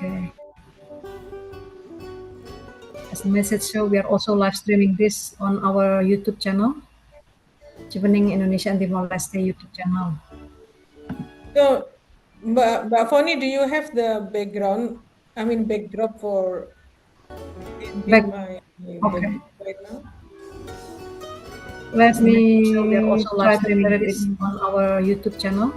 Okay. As the message show, we are also live streaming this on our YouTube channel, Chevening Indonesia and Timor-Leste YouTube channel. So, Mbak Foni, do you have the background? I mean, backdrop for Back. in my Okay. background right now? Let As the message show, we are me also live try to streaming share this. it on our YouTube channel.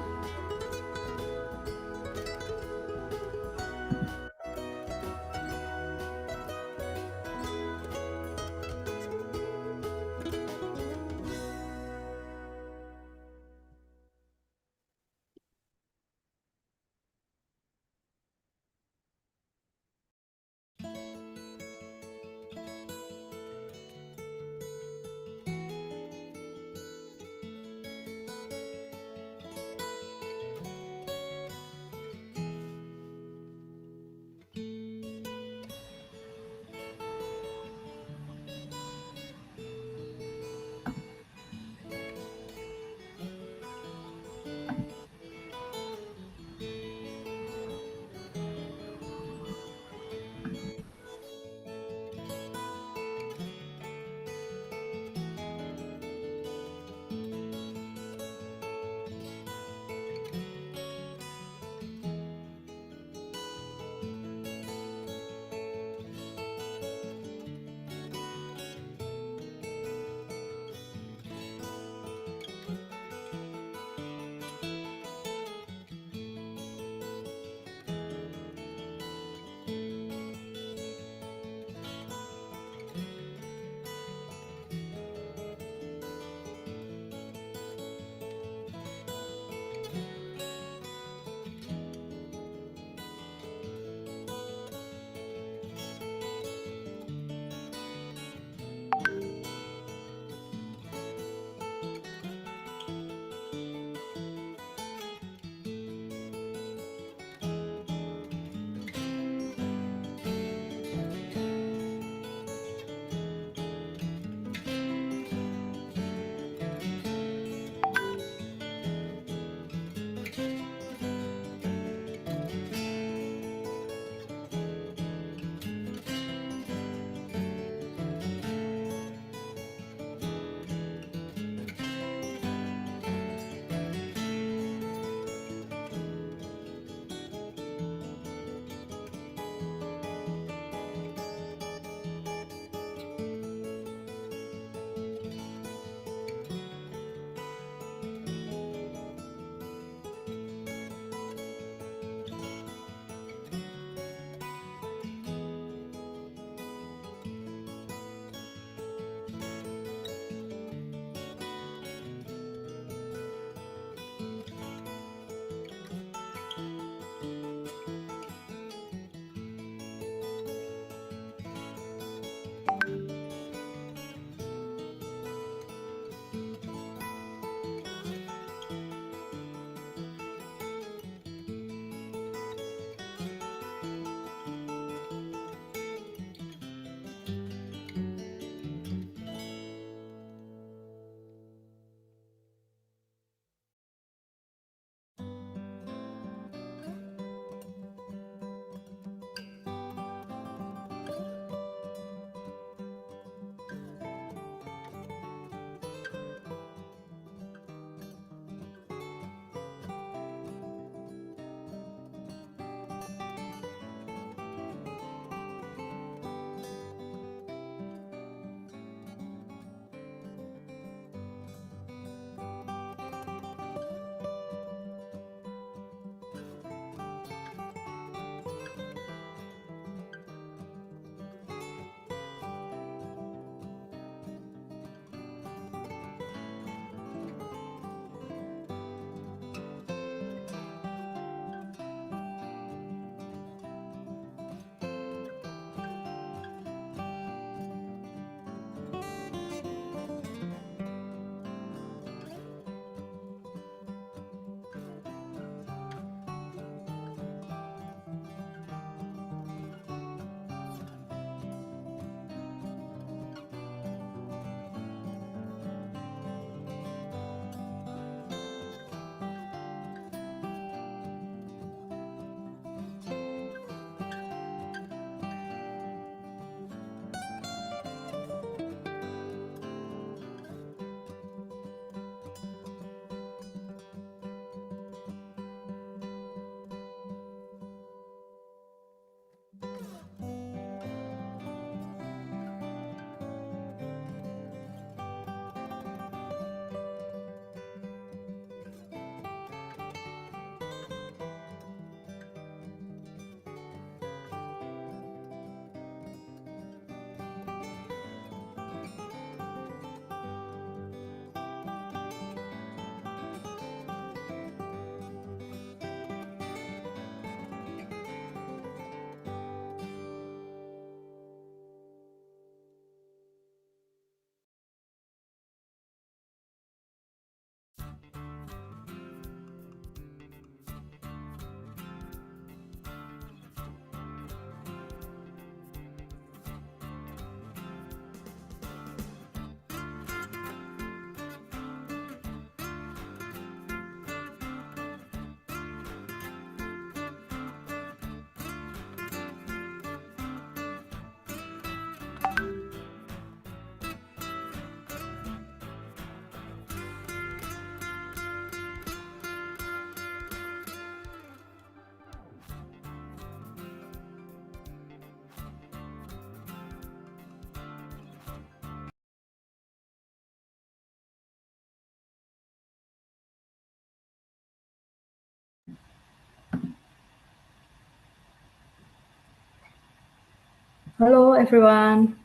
Hello, everyone.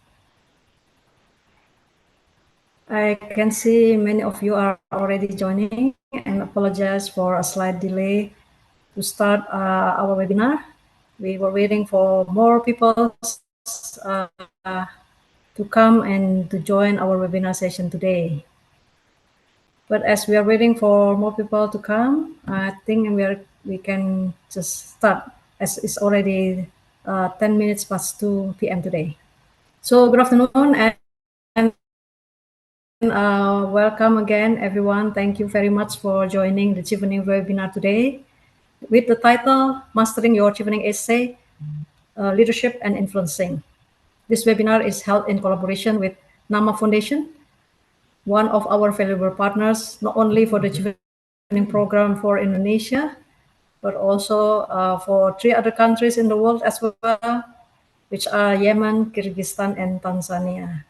I can see many of you are already joining and apologize for a slight delay to start our webinar. We were waiting for more people uh, to come and to join our webinar session today. But as we are waiting for more people to come, I think we can just start as it's already 10 minutes past 2 p.m. today. So good afternoon and welcome again, everyone. Thank you very much for joining the Chevening webinar today with the title Mastering Your Chevening Essay, Leadership and Influencing. This webinar is held in collaboration with NAMA Foundation, one of our valuable partners, not only for the Chevening program for Indonesia, but also for 3 other countries in the world as well, which are Yemen, Kyrgyzstan, and Tanzania.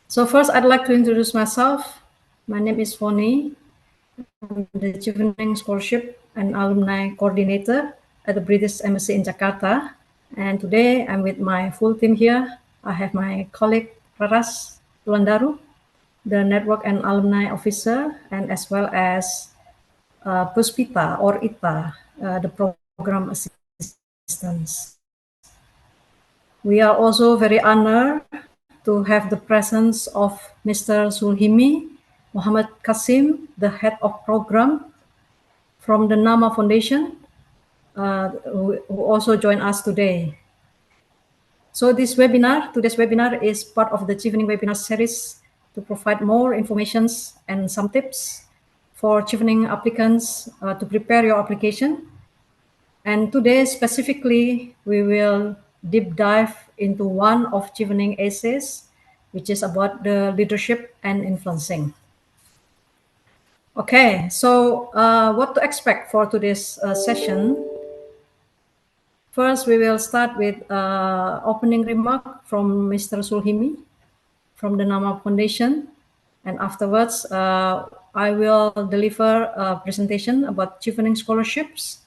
So first, I'd like to introduce myself. My name is Foni. I'm the Chevening Scholarship and Alumni Coordinator at the British Embassy in Jakarta. And today, I'm with my full team here. I have my colleague, Raras Tulandaru, the Network and Alumni Officer, and as well as Puspita or Ita, the Program Assistants. We are also very honored to have the presence of Mr. Sulhimi Muhammad Kasim, the head of program from the NAMA Foundation, who also joined us today. So today's webinar is part of the Chevening webinar series to provide more informations and some tips for Chevening applicants to prepare your application. And today specifically, we will deep dive into one of Chevening essays, which is about the leadership and influencing. Okay, so what to expect for today's session? First, we will start with opening remark from Mr. Sulhimi from the NAMA Foundation. And afterwards, I will deliver a presentation about Chevening scholarships,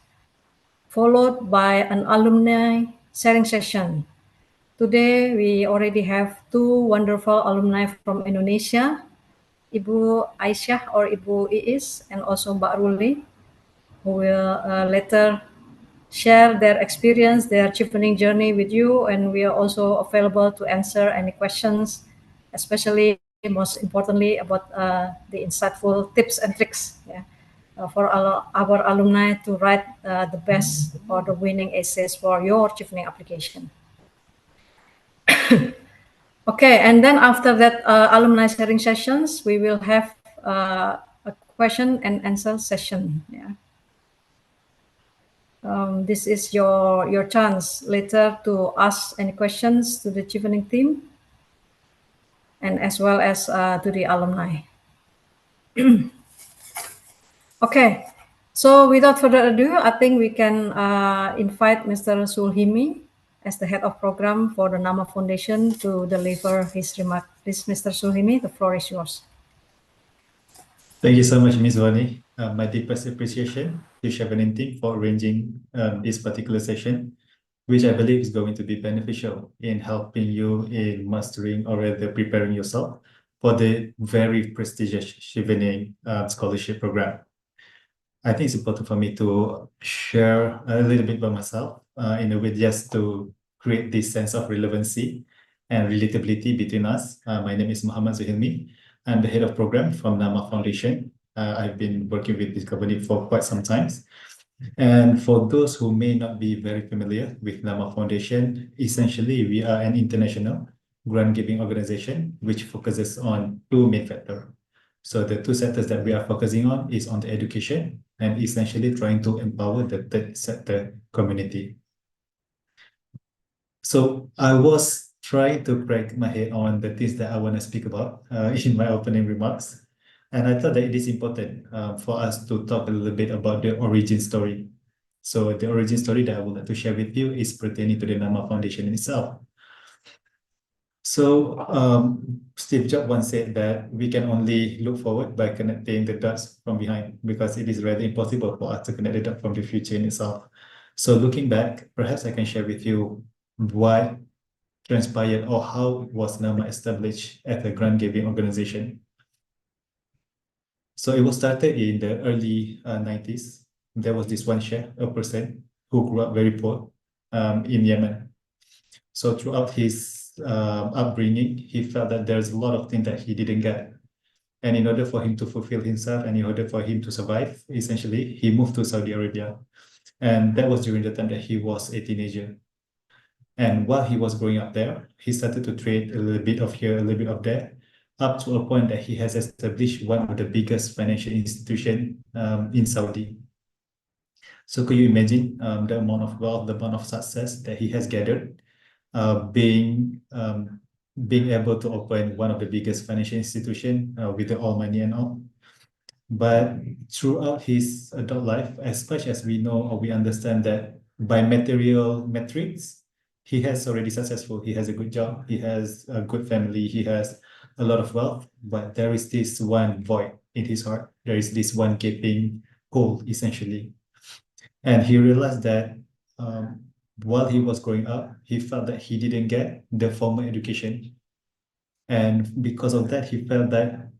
followed by an alumni sharing session. Today, we already have 2 wonderful alumni from Indonesia, Ibu Aisyah or Ibu Iis, and also Mbak Ruli, who will later share their experience, their Chevening journey with you, and we are also available to answer any questions, especially most importantly about the insightful tips and tricks for our alumni to write the best or the winning essays for your Chevening application. Okay, and then after that alumni sharing sessions, we will have a question and answer session. Yeah. This is your chance later to ask any questions to the Chevening team and as well as to the alumni. Okay, so without further ado, I think we can invite Mr. Sulhimi as the head of program for the NAMA Foundation to deliver his remark. Please, Mr. Sulhimi, the floor is yours. Thank you so much, Ms. Vani. My deepest appreciation to Chevening team for arranging this particular session, which I believe is going to be beneficial in helping you in mastering or rather preparing yourself for the very prestigious Chevening scholarship program. I think it's important for me to share a little bit about myself in a way just to create this sense of relevancy and relatability between us. My name is Muhammad Zuhilmi. I'm the head of program from NAMA Foundation. I've been working with this company for quite some time. And for those who may not be very familiar with NAMA Foundation, essentially we are an international grant-giving organization which focuses on 2 main factors. So the 2 sectors that we are focusing on is on the education and essentially trying to empower the third sector community. So I was trying to crack my head on the things that I want to speak about in my opening remarks. And I thought that it is important for us to talk a little bit about the origin story. So the origin story that I would like to share with you is pertaining to the NAMA Foundation itself. So Steve Jobs once said that we can only look forward by connecting the dots from behind because it is rather impossible for us to connect the dots from the future in itself. So looking back, perhaps I can share with you what transpired or how was NAMA established as a grant-giving organization. So it was started in the early 90s. There was this one sheikh, a person who grew up very poor in Yemen. So throughout his upbringing, he felt that there's a lot of things that he didn't get. And in order for him to fulfill himself and in order for him to survive, essentially, he moved to Saudi Arabia. And that was during the time that he was a teenager. And while he was growing up there, he started to trade a little bit of here, a little bit of there, up to a point that he has established one of the biggest financial institutions in Saudi. So could you imagine the amount of wealth, the amount of success that he has gathered, being able to open one of the biggest financial institution with the all money and all. But throughout his adult life, as much as we know or we understand that by material metrics, he has already successful. He has a good job. He has a good family. He has a lot of wealth. But there is this one void in his heart. There is this one gaping hole, essentially. And he realized that while he was growing up, he felt that he didn't get the formal education. And because of that, he felt that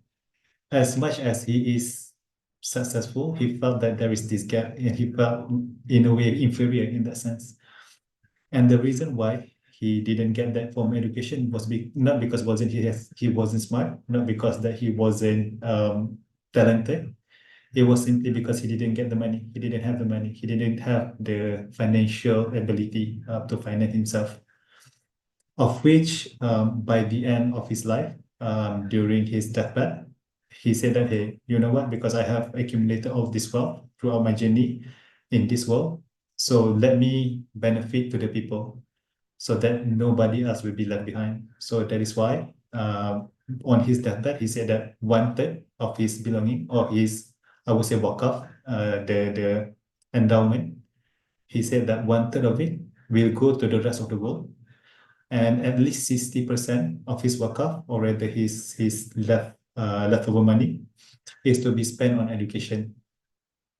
as much as he is successful, he felt that there is this gap and he felt in a way inferior in that sense. And the reason why he didn't get that formal education was not because he wasn't smart, not because that he wasn't talented. It was simply because he didn't get the money. He didn't have the money. He didn't have the financial ability to finance himself. Of which, by the end of his life, during his deathbed, he said that, hey, you know what? Because I have accumulated all this wealth throughout my journey in this world, so let me benefit to the people so that nobody else will be left behind. So that is why on his deathbed, he said that 1/3 of his belonging or his, I would say, wakaf, the endowment, he said that 1/3 of it will go to the rest of the world. And at least 60% of his wakaf, or rather his leftover money, is to be spent on education.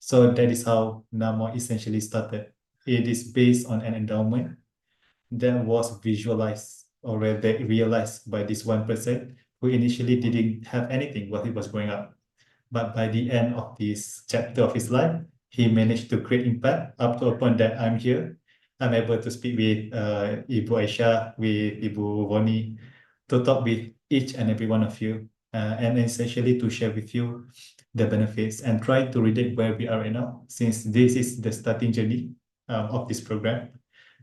So that is how NAMA essentially started. It is based on an endowment that was visualized or rather realized by this one person who initially didn't have anything while he was growing up. But by the end of this chapter of his life, he managed to create impact up to a point that I'm here. I'm able to speak with Ibu Aisyah, with Ibu Voni, to talk with each and every one of you, and essentially to share with you the benefits and try to relate where we are right now, since this is the starting journey of this program.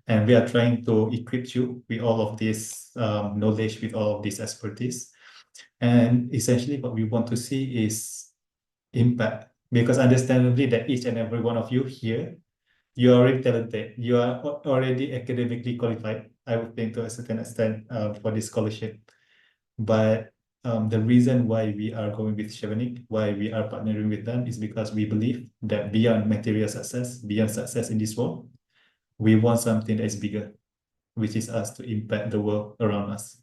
And we are trying to equip you with all of this knowledge, with all of this expertise. And essentially what we want to see is impact, because understandably that each and every one of you here, you are already talented, you are already academically qualified, I would think, to a certain extent for this scholarship. But the reason why we are going with Chevening, why we are partnering with them, is because we believe that beyond material success, beyond success in this world, we want something that is bigger, which is us to impact the world around us.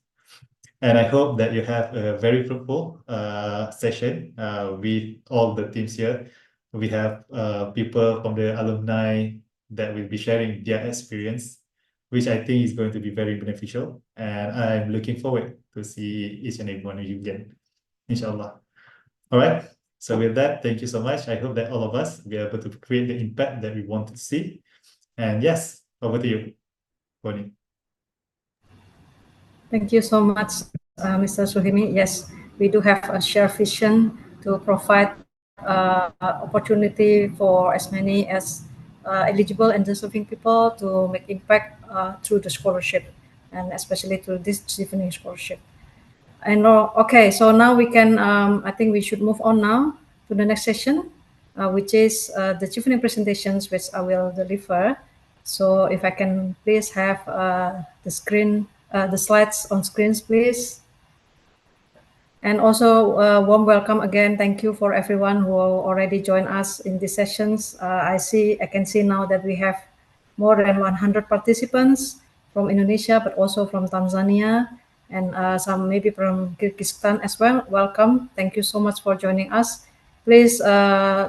And I hope that you have a very fruitful session with all the teams here. We have people from the alumni that will be sharing their experience, which I think is going to be very beneficial. And I'm looking forward to see each and every one of you again, inshallah. All right. So with that, thank you so much. I hope that all of us will be able to create the impact that we want to see. And yes, over to you, Bonnie. Thank you so much, Mr. Suhimi. Yes, we do have a shared vision to provide opportunity for as many as eligible and deserving people to make impact through the scholarship, and especially through this Chevening scholarship. I know. Okay, so now we can. I think we should move on now to the next session, which is the Chevening presentations, which I will deliver. So if I can please have the screen, the slides on screens, please. And also, warm welcome again. Thank you for everyone who already joined us in these sessions. I can see now that we have more than 100 participants from Indonesia, but also from Tanzania, and some maybe from Kyrgyzstan as well. Welcome. Thank you so much for joining us. Please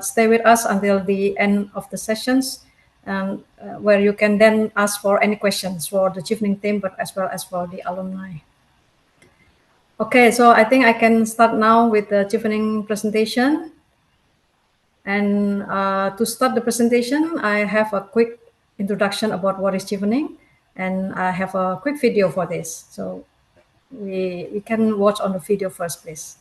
stay with us until the end of the sessions. and where you can then ask for any questions for the Chevening team, but as well as for the alumni. Okay, so I think I can start now with the Chevening presentation. And to start the presentation, I have a quick introduction about what is Chevening, and I have a quick video for this. So we can watch on the video first, please.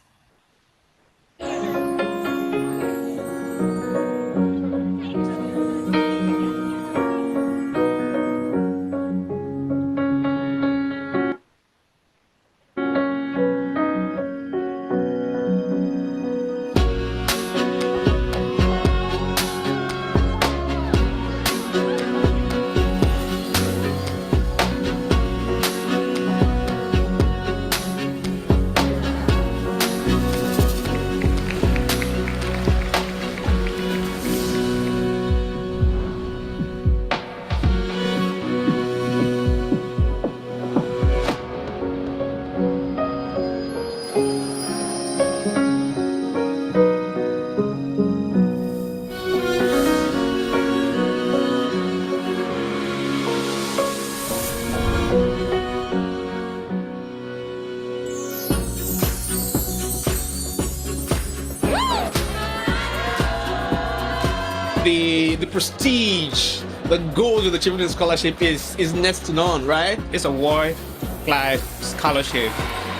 The prestige, the goal of the Chevening Scholarship is next to none, right? It's a world-class scholarship.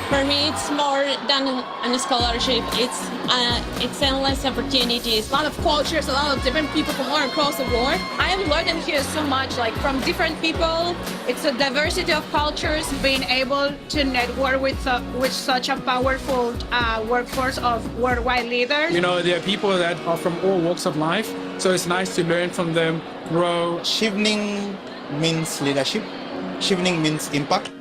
For me, it's more than a scholarship. It's endless opportunities. A lot of cultures, a lot of different people from all across the world. I am learning here so much, like from different people. It's a diversity of cultures. Being able to network with such a powerful workforce of worldwide leaders. You know, there are people that are from all walks of life, so it's nice to learn from them, grow. Chevening means leadership. Chevening means impact.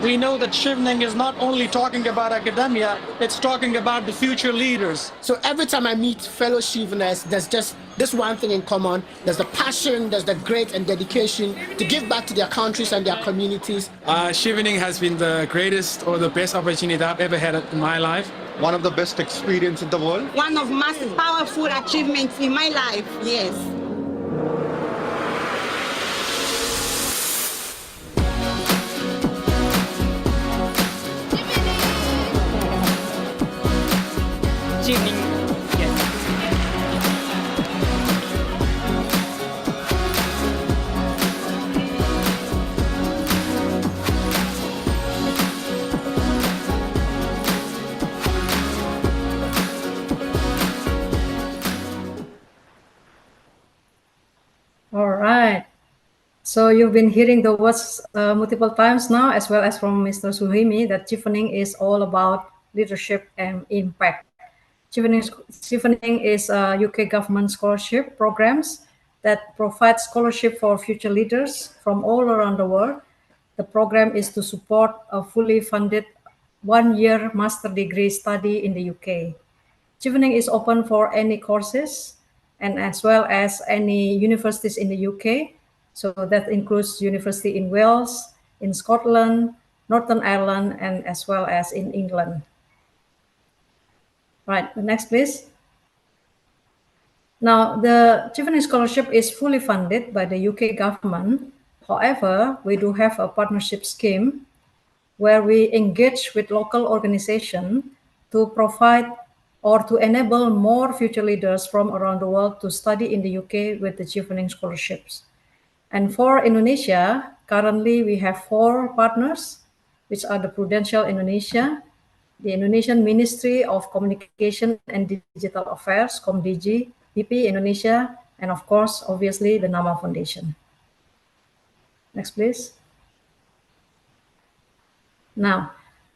We know that Chevening is not only talking about academia, it's talking about the future leaders. So every time I meet fellow Cheveners, there's just this one thing in common. There's the passion, there's the grit and dedication to give back to their countries and their communities. Chevening has been the greatest or the best opportunity that I've ever had in my life. One of the best experiences in the world. One of most powerful achievements in my life, yes. Chevening. Yes. All right. So you've been hearing the words multiple times now, as well as from Mr. Suhaimi, that Chevening is all about leadership and impact. Chevening is a UK government scholarship programs that provide scholarship for future leaders from all around the world. The program is to support a fully funded one-year master degree study in the UK. Chevening is open for any courses and as well as any universities in the UK. So that includes university in Wales, in Scotland, Northern Ireland, and as well as in England. Right, the next please. Now, the Chevening Scholarship is fully funded by the UK government. However, we do have a partnership scheme where we engage with local organizations to provide or to enable more future leaders from around the world to study in the UK with the Chevening scholarships. And for Indonesia, currently we have 4 partners, which are the Prudential Indonesia, the Indonesian Ministry of Communication and Digital Affairs, Komdigi, BP Indonesia, and of course, obviously, the Nama Foundation. Next, please. Now,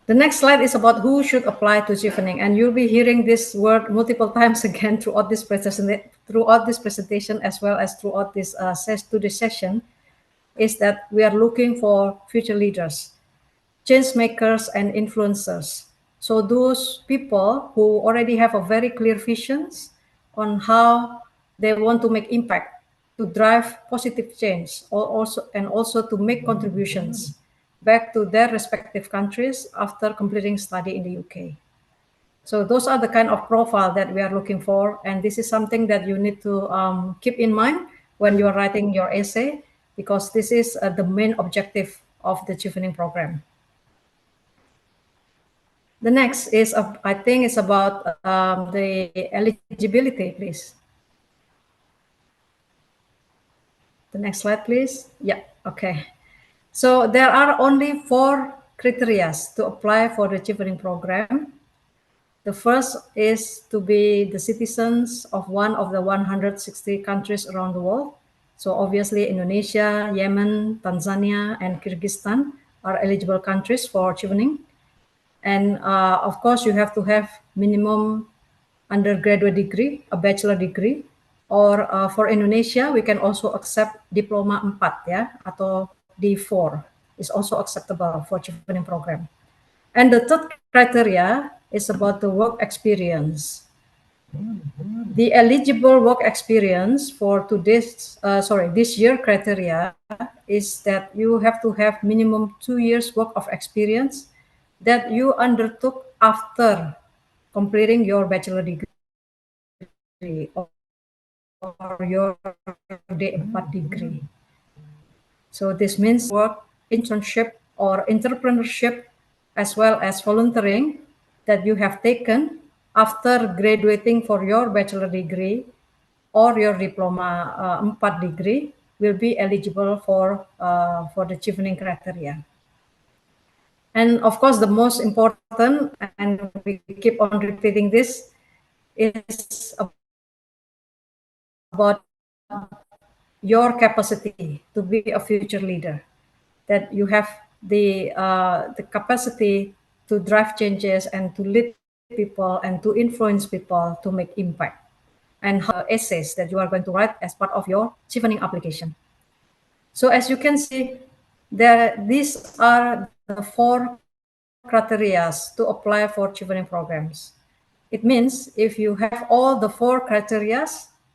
the next slide is about who should apply to Chevening, and you'll be hearing this word multiple times again throughout this presentation, as well as throughout this session, is that we are looking for future leaders, change makers, and influencers. So those people who already have a very clear visions on how they want to make impact, to drive positive change, and also to make contributions back to their respective countries after completing study in the UK. So those are the kind of profile that we are looking for, and this is something that you need to keep in mind when you are writing your essay, because this is the main objective of the Chevening program. The next is, I think, is about the eligibility, please. The next slide, please. Yeah, okay. So there are only 4 criteria to apply for the Chevening program. The first is to be the citizens of one of the 160 countries around the world. So obviously Indonesia, Yemen, Tanzania, and Kyrgyzstan are eligible countries for Chevening. And of course, you have to have minimum undergraduate degree, a bachelor degree, or for Indonesia, we can also accept diploma 4 ya, atau D4 is also acceptable for Chevening program. And the third criteria is about the work experience. The eligible work experience for this year criteria is that you have to have minimum 2 years work of experience that you undertook after completing your bachelor degree or your D4 degree. So this means work, internship, or entrepreneurship, as well as volunteering that you have taken after graduating for your bachelor degree or your diploma 4 degree will be eligible for the Chevening criteria. And of course, the most important, and we keep on repeating this, is about your capacity to be a future leader, that you have the capacity to drive changes and to lead people and to influence people to make impact, and essays that you are going to write as part of your Chevening application. So as you can see, these are the 4 criteria to apply for Chevening programs. It means if you have all the 4 criteria,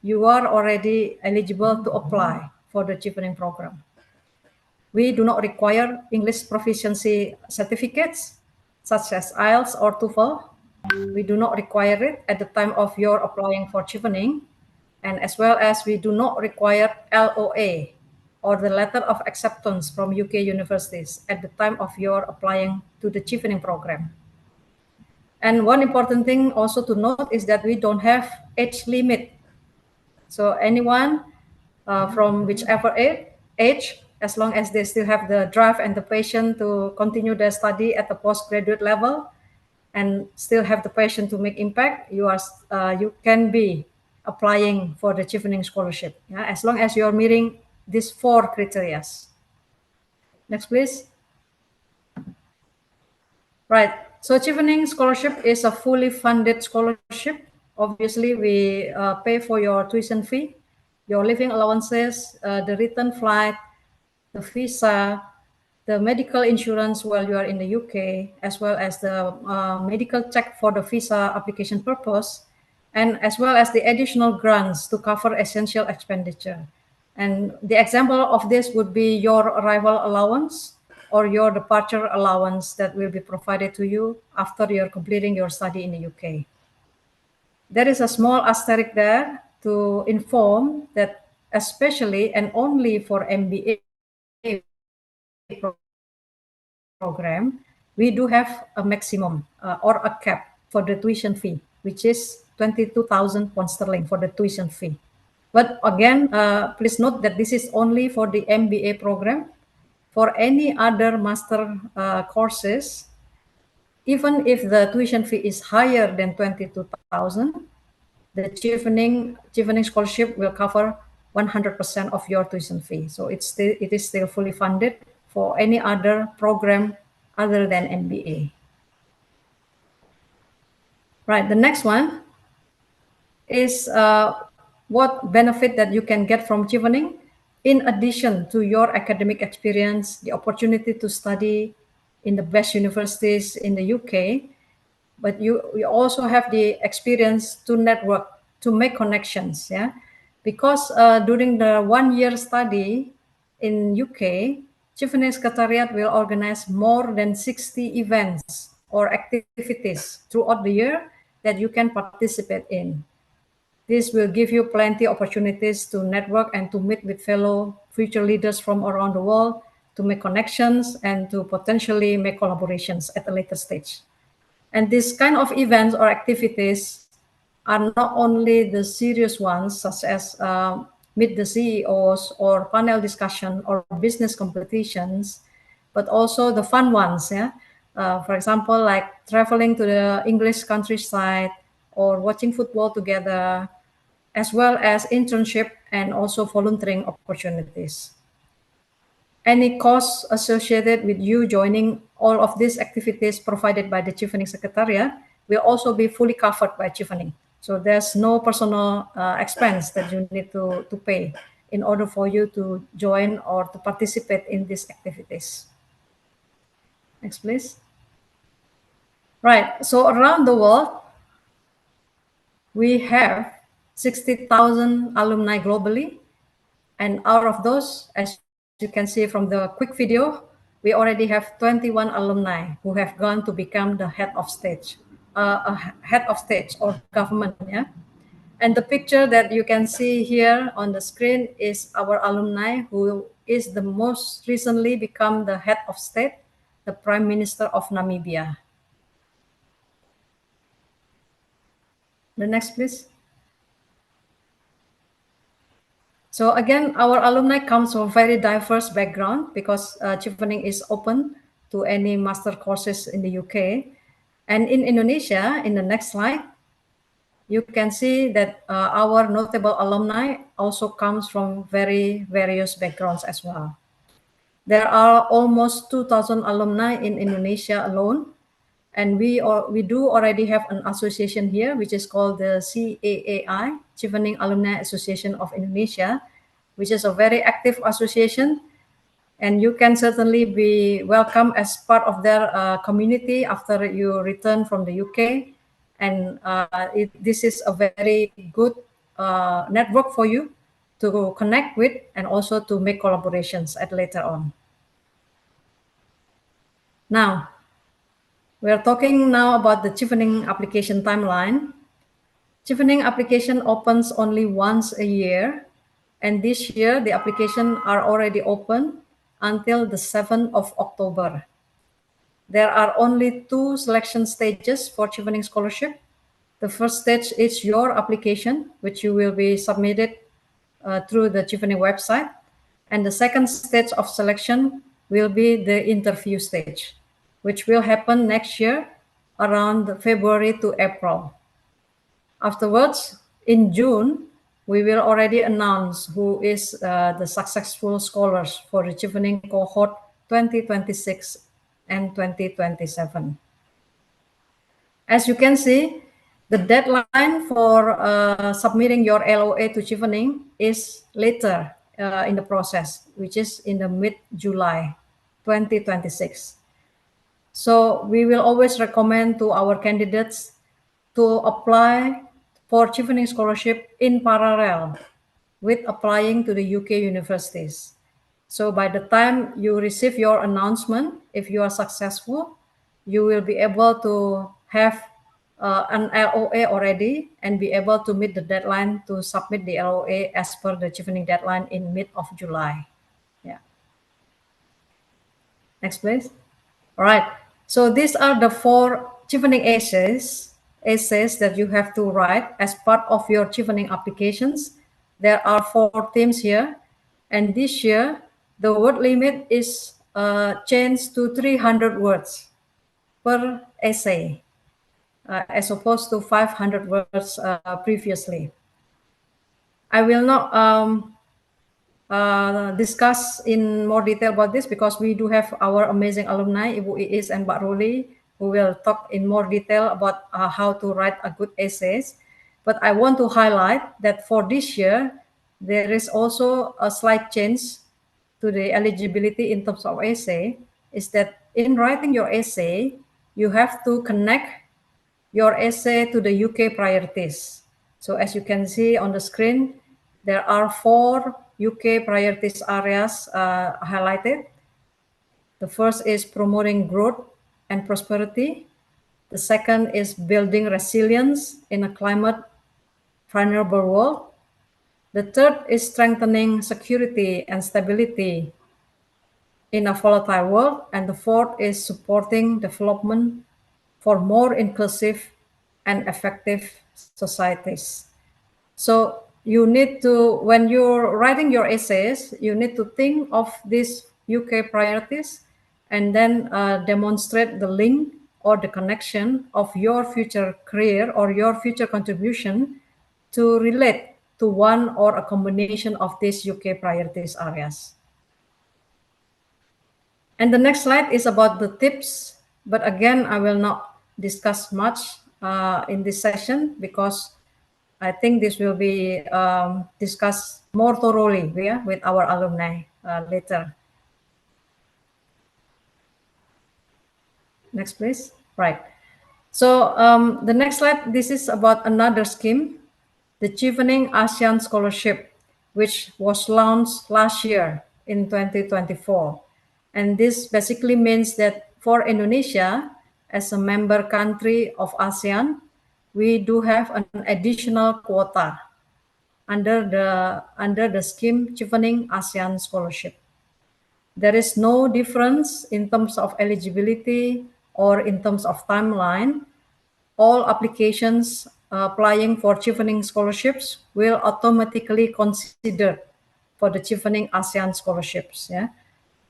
you are already eligible to apply for the Chevening program. We do not require English proficiency certificates such as IELTS or TOEFL. We do not require it at the time of your applying for Chevening, and as well as we do not require LOA or the letter of acceptance from UK universities at the time of your applying to the Chevening program. And one important thing also to note is that we don't have age limit. So anyone from whichever age, as long as they still have the drive and the passion to continue their study at the postgraduate level and still have the passion to make impact, you can be applying for the Chevening scholarship, as long as you're meeting these 4 criteria. Next, please. Right. So Chevening scholarship is a fully funded scholarship. Obviously, we pay for your tuition fee, your living allowances, the return flight, the visa, the medical insurance while you are in the UK, as well as the medical check for the visa application purpose, and as well as the additional grants to cover essential expenditure. And the example of this would be your arrival allowance or your departure allowance that will be provided to you after you're completing your study in the UK. There is a small asterisk there to inform that especially and only for MBA program, we do have a maximum or a cap for the tuition fee, which is 22,000 pounds sterling for the tuition fee. But again, please note that this is only for the MBA program. For any other master courses, even if the tuition fee is higher than 22,000, the Chevening scholarship will cover 100% of your tuition fee. So it is still fully funded for any other program other than MBA. Right, the next one is what benefit that you can get from Chevening. In addition to your academic experience, the opportunity to study in the best universities in the UK, but you also have the experience to network, to make connections, yeah? Because during the 1-year study in UK, Chevening Secretariat will organize more than 60 events or activities throughout the year that you can participate in. This will give you plenty opportunities to network and to meet with fellow future leaders from around the world, to make connections and to potentially make collaborations at a later stage. And these kind of events or activities are not only the serious ones, such as meet the CEOs or panel discussion or business competitions, but also the fun ones. Yeah, for example, like traveling to the English countryside or watching football together, as well as internship and also volunteering opportunities. Any costs associated with you joining all of these activities provided by the Chevening Secretariat will also be fully covered by Chevening. So there's no personal expense that you need to pay in order for you to join or to participate in these activities. Next, please. Right, so around the world, we have 60,000 alumni globally. And out of those, as you can see from the quick video, we already have 21 alumni who have gone to become the head of state or government. Yeah. And the picture that you can see here on the screen is our alumni who is the most recently become the head of state, the Prime Minister of Namibia. The next, please. So again, our alumni comes from very diverse background because Chevening is open to any master courses in the UK. And in Indonesia, in the next slide, you can see that our notable alumni also comes from very various backgrounds as well. There are almost 2,000 alumni in Indonesia alone. And we do already have an association here, which is called the CAAI, Chevening Alumni Association of Indonesia, which is a very active association. And you can certainly be welcome as part of their community after you return from the UK. And this is a very good network for you to connect with and also to make collaborations at later on. Now, we are talking now about the Chevening application timeline. Chevening application opens only once a year, and this year the application are already open until the 7th of October. There are only 2 selection stages for Chevening scholarship. The first stage is your application, which you will be submitted through the Chevening website. And the second stage of selection will be the interview stage, which will happen next year around February to April. Afterwards, in June, we will already announce who is the successful scholars for the Chevening cohort 2026 and 2027. As you can see, the deadline for submitting your LOA to Chevening is later in the process, which is in the mid-July 2026. So we will always recommend to our candidates to apply for Chevening scholarship in parallel with applying to the UK universities. So by the time you receive your announcement, if you are successful, you will be able to have an LOA already and be able to meet the deadline to submit the LOA as per the Chevening deadline in mid of July. Yeah. Next, please. All right. So these are the 4 Chevening essays that you have to write as part of your Chevening applications. There are 4 themes here. And this year, the word limit is changed to 300 words per essay, as opposed to 500 words previously. I will not discuss in more detail about this because we do have our amazing alumni, Ibu Iis and Mbak Ruli, who will talk in more detail about how to write a good essays. But I want to highlight that for this year, there is also a slight change to the eligibility in terms of essay, is that in writing your essay, you have to connect your essay to the UK priorities. So as you can see on the screen, there are 4 UK priorities areas highlighted. The first is promoting growth and prosperity. The second is building resilience in a climate vulnerable world. The third is strengthening security and stability in a volatile world. And the fourth is supporting development for more inclusive and effective societies. So you need to, when you're writing your essays, you need to think of these UK priorities and then demonstrate the link or the connection of your future career or your future contribution to relate to one or a combination of these UK priorities areas. And the next slide is about the tips, but again, I will not discuss much in this session because I think this will be discussed more thoroughly with our alumni later. Next, please. Right. So the next slide, this is about another scheme, the Chevening ASEAN Scholarship, which was launched last year in 2024. And this basically means that for Indonesia, as a member country of ASEAN, we do have an additional quota under the scheme Chevening ASEAN Scholarship. There is no difference in terms of eligibility or in terms of timeline. All applications applying for Chevening scholarships will automatically considered for the Chevening ASEAN scholarships,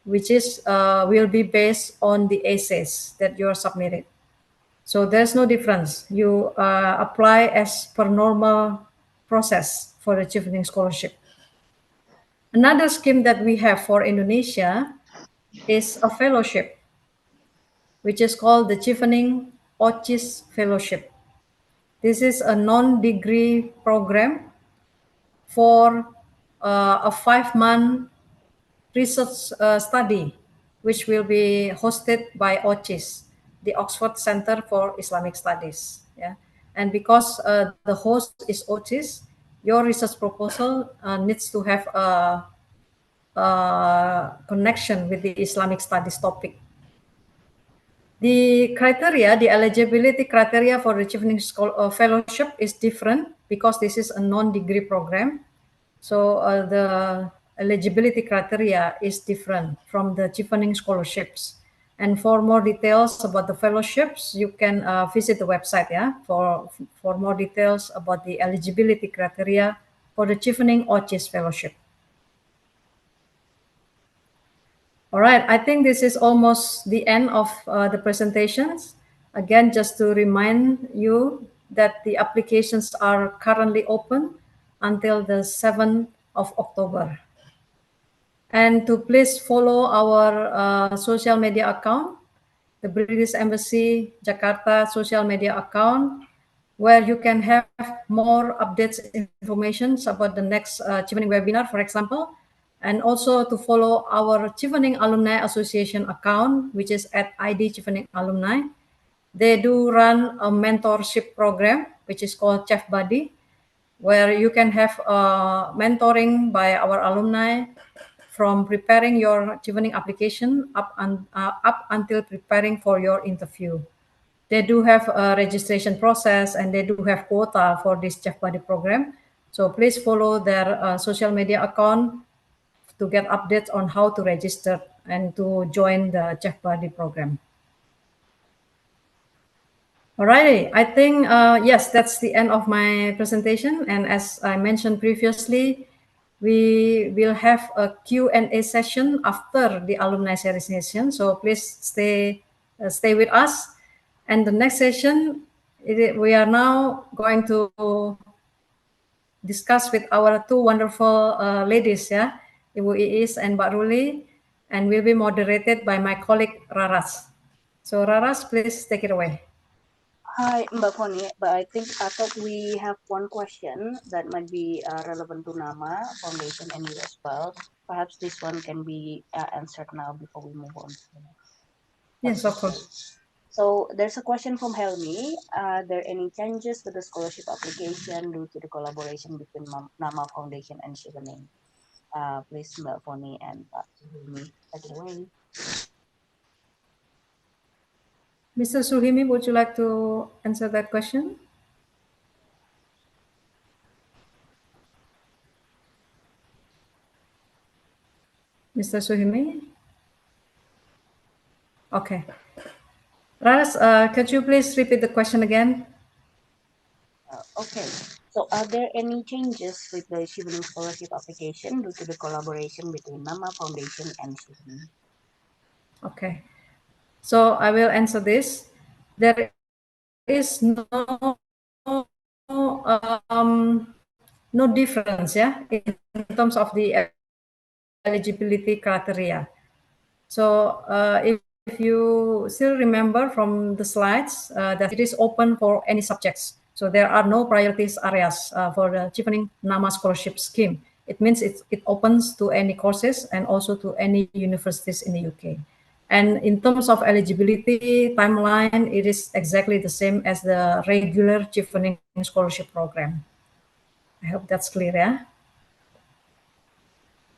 which is will be based on the essays that you are submitted. So there's no difference. You apply as per normal process for the Chevening scholarship. Another scheme that we have for Indonesia is a fellowship, which is called the Chevening OCIS Fellowship. This is a non-degree program for a 5-month research study, which will be hosted by OCIS, the Oxford Center for Islamic Studies. Yeah, and because the host is OCIS, your research proposal needs to have a connection with the Islamic studies topic. The criteria, the eligibility criteria for the Chevening Fellowship is different because this is a non-degree program. So the eligibility criteria is different from the Chevening scholarships. And for more details about the fellowships, you can visit the website, for more details about the eligibility criteria for the Chevening OCIS Fellowship. All right, I think this is almost the end of the presentations. Again, just to remind you that the applications are currently open until the 7th of October. And to please follow our social media account, the British Embassy Jakarta social media account, where you can have more updates, information about the next Chevening webinar, for example, and also to follow our Chevening Alumni Association account, which is at ID Chevening Alumni. They do run a mentorship program, which is called Chef Buddy, where you can have mentoring by our alumni from preparing your Chevening application up until preparing for your interview. They do have a registration process and they do have quota for this Chef Buddy program. So please follow their social media account to get updates on how to register and to join the Chef Buddy program. Alrighty, I think, yes, that's the end of my presentation. And as I mentioned previously, we will have a Q&A session after the alumni series session. So please stay with us. And the next session, we are now going to discuss with our two wonderful ladies, Ibu Iis and Mbak Ruli, and will be moderated by my colleague Raras. So Raras, please take it away. Hi, Mbak Foni, but I thought we have one question that might be relevant to NAMA Foundation and you as well. Perhaps this one can be answered now before we move on to the next. Yes, of course. So there's a question from Helmi. Are there any changes to the scholarship application due to the collaboration between NAMA Foundation and Chevening? Please, Mbak Foni and Pak Helmi, take it away. Mr. Suhimi, would you like to answer that question? Mr. Suhimi? Okay. Ras, could you please repeat the question again? Okay. So, are there any changes with the Chevening scholarship application due to the collaboration between Nama Foundation and Chevening? Okay. So I will answer this. There is no difference, yeah, in terms of the eligibility criteria. So if you still remember from the slides that it is open for any subjects. So there are no priorities areas for the Chevening Nama Scholarship Scheme. It means it opens to any courses and also to any universities in the UK. And in terms of eligibility timeline, it is exactly the same as the regular Chevening Scholarship Program. I hope that's clear, yeah?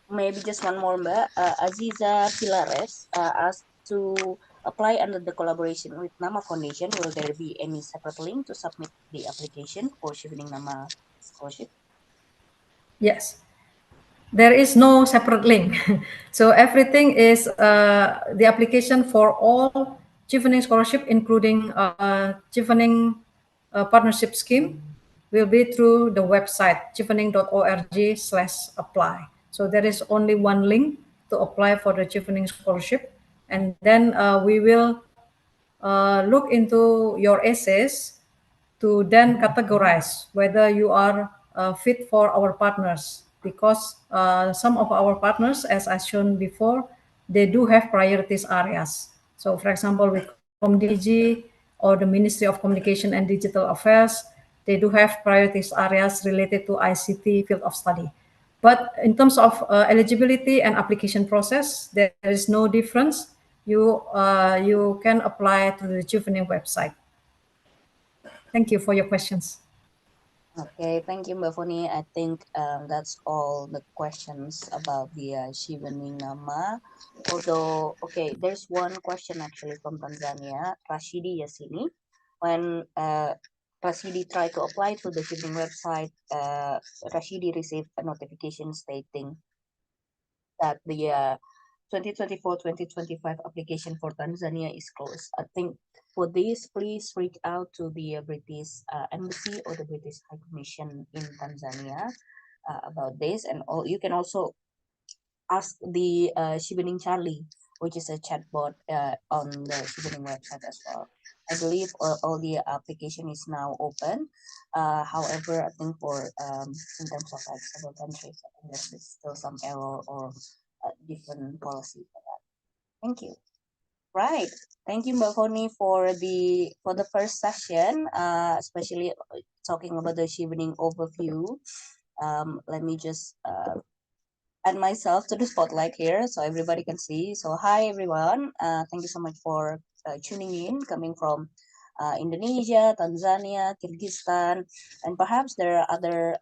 Maybe just one more, Mbak. Aziza Pilares asked to apply under the collaboration with Nama Foundation. Will there be any separate link to submit the application for Chevening Nama Scholarship? Yes. There is no separate link. So everything is the application for all Chevening scholarship, including Chevening partnership scheme, will be through the website chevening.org/apply. So there is only one link to apply for the Chevening scholarship, and then we will look into your essays to then categorize whether you are fit for our partners, because some of our partners, as I shown before, they do have priorities areas. So for example, with ComDG or the Ministry of Communication and Digital Affairs, they do have priorities areas related to ICT field of study. But in terms of eligibility and application process, there is no difference. You can apply to the Chevening website. Thank you for your questions. Okay, thank you, Mbak Foni. I think that's all the questions about the Chevening Nama. Although, okay, there's one question actually from Tanzania, Rashidi Yasini. When Rashidi tried to apply through the Chevening website, Rashidi received a notification stating that the 2024-2025 application for Tanzania is closed. I think for this, please reach out to the British Embassy or the British High Commission in Tanzania about this. And you can also ask the Chevening Charlie, which is a chatbot on the Chevening website as well. I believe all the application is now open. However, I think for in terms of like several countries, I think there's still some error or different policy for that. Thank you. Right. Thank you, Mbak Foni, for the first session, especially talking about the Chevening overview. Let me just add myself to the spotlight here so everybody can see. So hi everyone, thank you so much for tuning in, coming from Indonesia, Tanzania, Kyrgyzstan, and perhaps there are other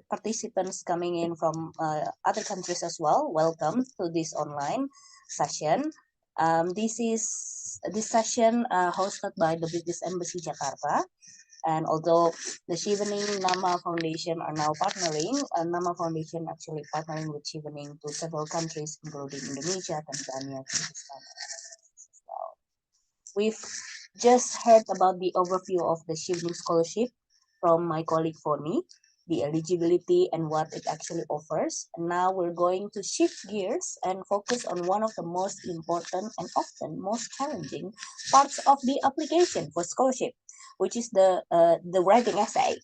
participants coming in from other countries as well. Welcome to this online session. This session hosted by the British Embassy Jakarta. And although the Chevening Nama Foundation are now partnering, Nama Foundation actually partnering with Chevening to several countries, including Indonesia, Tanzania, Kyrgyzstan, as well. We've just heard about the overview of the Chevening scholarship from my colleague Foni, the eligibility and what it actually offers. And now we're going to shift gears and focus on one of the most important and often most challenging parts of the application for scholarship, which is the writing essay.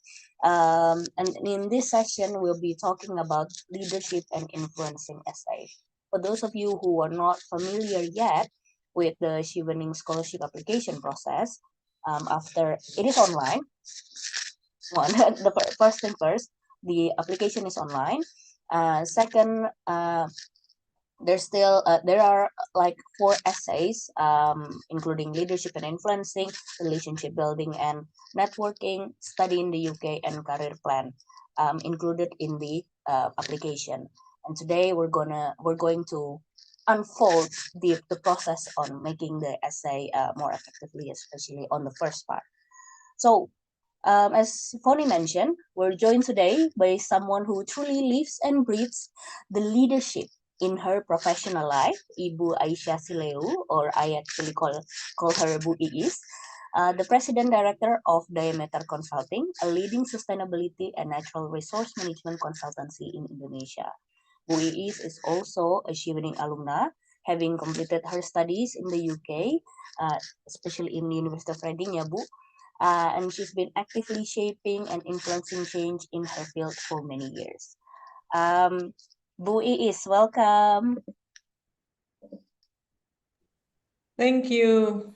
And in this session, we'll be talking about leadership and influencing essay. For those of you who are not familiar yet with the Chevening scholarship application process, after it is online, the first thing first, the application is online. Second, there are like 4 essays, including leadership and influencing, relationship building and networking, study in the UK, and career plan, included in the application. And today we're going to unfold the process on making the essay more effectively, especially on the first part. So as Foni mentioned, we're joined today by someone who truly lives and breathes the leadership in her professional life, Ibu Aisyah Sileu, or I actually call her Bu Iis, the President Director of Diameter Consulting, a leading sustainability and natural resource management consultancy in Indonesia. Bu Iis is also a Chevening alumna, having completed her studies in the UK, especially in the University of Reading, ya Bu. And she's been actively shaping and influencing change in her field for many years. Bu Iis, welcome. Thank you.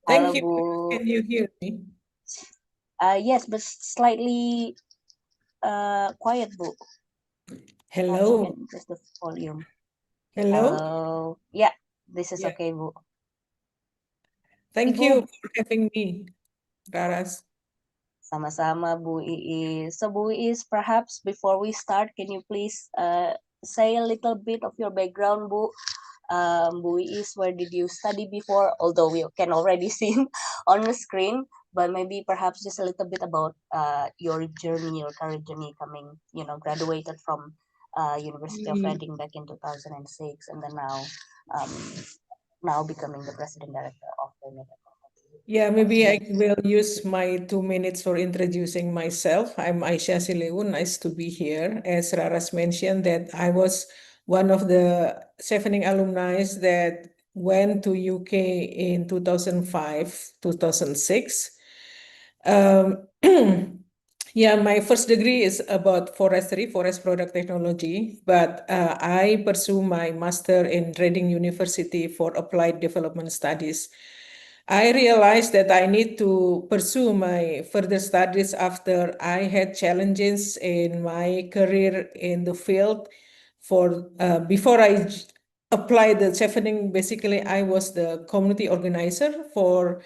Hello, Thank you. Bu. Can you hear me? Yes, but slightly quiet, Bu. Hello. Just the volume. Hello. Hello. Yeah, this is Yeah. okay, Bu. Thank Ibu. you for having me, Raras. Sama-sama, Bu Iis. So, Bu Iis, perhaps before we start, can you please say a little bit of your background, Bu? Bu Iis, where did you study before? Although we can already see on the screen, but maybe perhaps just a little bit about your journey, your career journey, coming, graduated from University of Reading back in 2006, and then now becoming the President Director of the Netherlands. Yeah, maybe I will use my 2 minutes for introducing myself. I'm Aisyah Sileu. Nice to be here. As Raras mentioned, that I was one of the Chevening alumni that went to UK in 2005, 2006. Yeah, my first degree is about forestry, forest product technology, but I pursue my master in Reading University for applied development studies. I realized that I need to pursue my further studies after I had challenges in my career in the field. Before I applied the Chevening, basically I was the community organizer for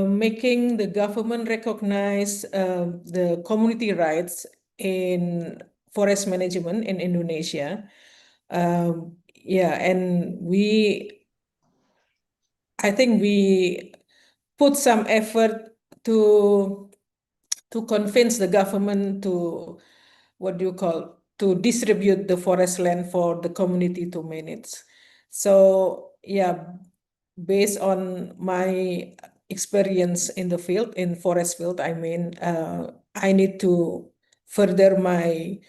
making the government recognize the community rights in forest management in Indonesia. Yeah, and I think we put some effort to convince the government to to distribute the forest land for the community to manage. So yeah, based on my experience in the field, in forest field, I mean, I need to further my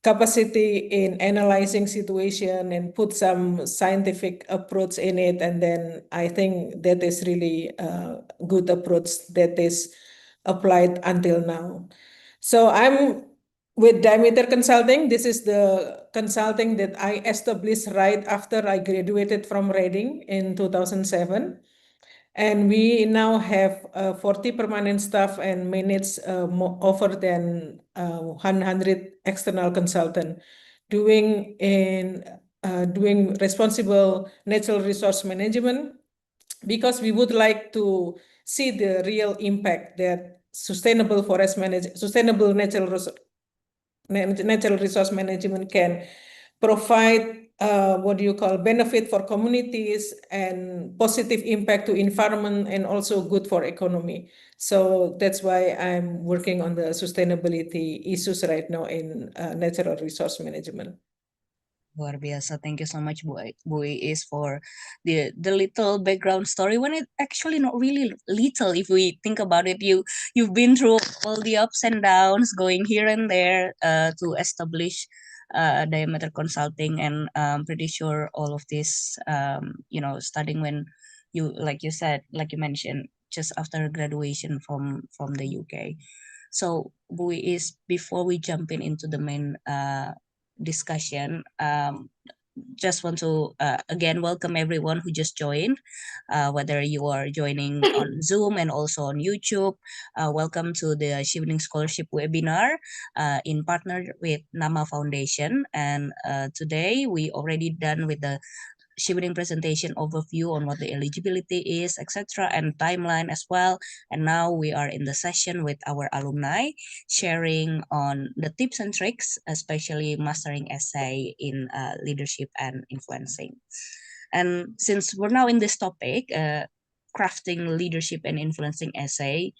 capacity in analyzing situation and put some scientific approach in it. And then I think that is really a good approach that is applied until now. So I'm with Diameter Consulting. This is the consulting that I established right after I graduated from Reading in 2007. And we now have 40 permanent staff and manage over than 100 external consultants doing responsible natural resource management, because we would like to see the real impact that sustainable natural resource management can provide benefit for communities and positive impact to environment and also good for economy. So that's why I'm working on the sustainability issues right now in natural resource management. Luar biasa. Thank you so much, Bu Iis, for the little background story. When it actually not really little, if we think about it, you've been through all the ups and downs, going here and there to establish Diameter Consulting, and I'm pretty sure all of this, studying when you, like you mentioned, just after graduation from the UK. So Bu Iis, before we jump into the main discussion, just want to again welcome everyone who just joined, whether you are joining on Zoom and also on YouTube. Welcome to the Chevening Scholarship webinar in partner with Nama Foundation. And today we already done with the Chevening presentation overview on what the eligibility is, etc., and timeline as well. And now we are in the session with our alumni, sharing on the tips and tricks, especially mastering essay in leadership and influencing. And since we're now in this topic, crafting leadership and influencing essay,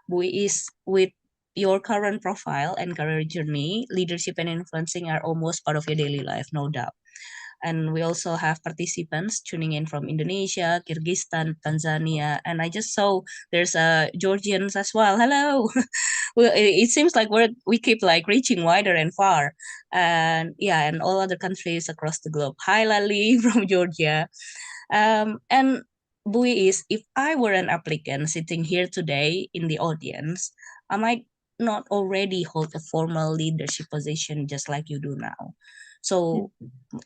Bu Iis, with your current profile and career journey, leadership and influencing are almost part of your daily life, no doubt. And we also have participants tuning in from Indonesia, Kyrgyzstan, Tanzania, and I just saw there's Georgians as well. Hello. Well, it seems like we keep like reaching wider and far, and yeah, and all other countries across the globe. Hi, Lali from Georgia. And Bui is, if I were an applicant sitting here today in the audience, I might not already hold a formal leadership position just like you do now. So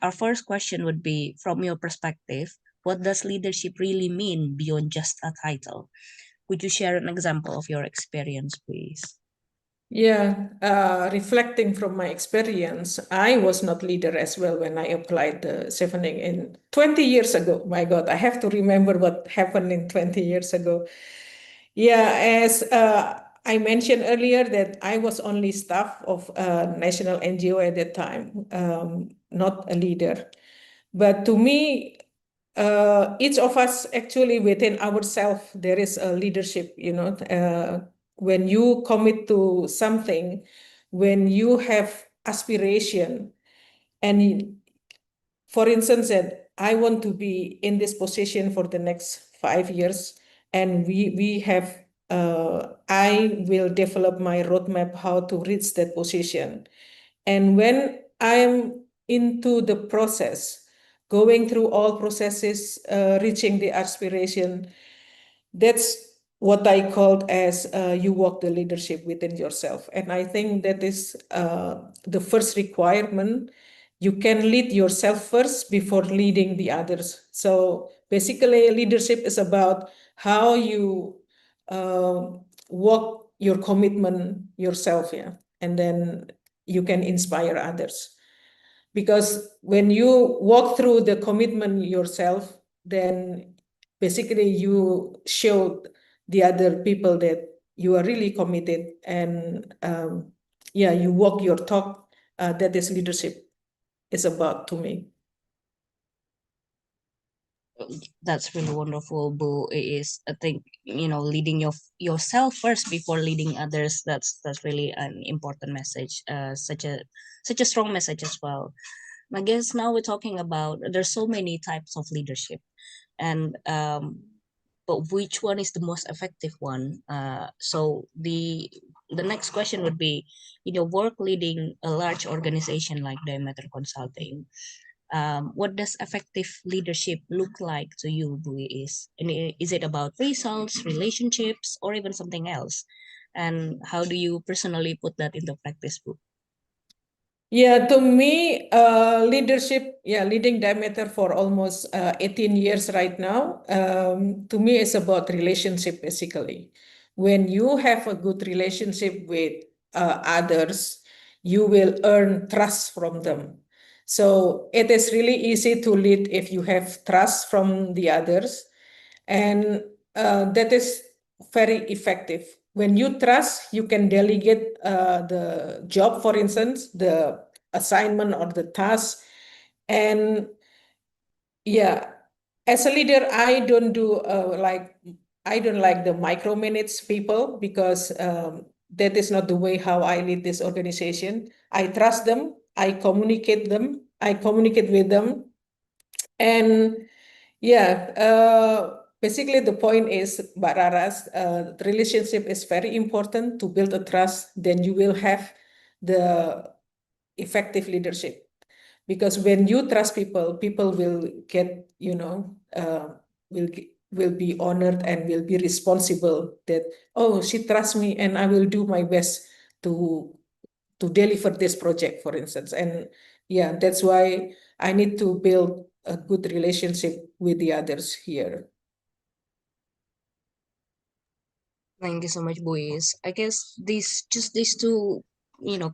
our first question would be, from your perspective, what does leadership really mean beyond just a title? Would you share an example of your experience, please? Yeah, reflecting from my experience, I was not leader as well when I applied the Chevening in 20 years ago. My God, I have to remember what happened in 20 years ago. Yeah, as I mentioned earlier that I was only staff of a national NGO at that time, not a leader. But to me, each of us actually within ourselves, there is a leadership, when you commit to something, when you have aspiration, and for instance, that I want to be in this position for the next 5 years, and we have, I will develop my roadmap how to reach that position. And when I'm into the process, going through all processes, reaching the aspiration, that's what I called as you walk the leadership within yourself. And I think that is the first requirement. You can lead yourself first before leading the others. So basically, leadership is about how you walk your commitment yourself, yeah, and then you can inspire others. Because when you walk through the commitment yourself, then basically you show the other people that you are really committed, and yeah, you walk your talk. That is leadership is about to me. That's really wonderful, Bu. It is, I think, leading yourself first before leading others. That's really an important message. Such a strong message as well. I guess now we're talking about, there's so many types of leadership, and but which one is the most effective one? So the next question would be, work leading a large organization like Diameter Consulting. What does effective leadership look like to you, Bui? Is it about results, relationships, or even something else? And how do you personally put that into practice, Bu? Yeah, to me, leadership, yeah, leading Diameter for almost 18 years right now, to me, it's about relationship, basically. When you have a good relationship with others, you will earn trust from them. So it is really easy to lead if you have trust from the others. And that is very effective. When you trust, you can delegate the job, for instance, the assignment or the task. And yeah, as a leader, I don't like the micromanage people, because that is not the way how I lead this organization. I trust them, I communicate with them, and yeah, basically the point is, Mbak Raras, the relationship is very important to build a trust. Then you will have the effective leadership. Because when you trust people, people will get, will be honored and will be responsible. That, oh, she trusts me, and I will do my best to deliver this project, for instance. And yeah, that's why I need to build a good relationship with the others here. Thank you so much, Buis. I guess these two,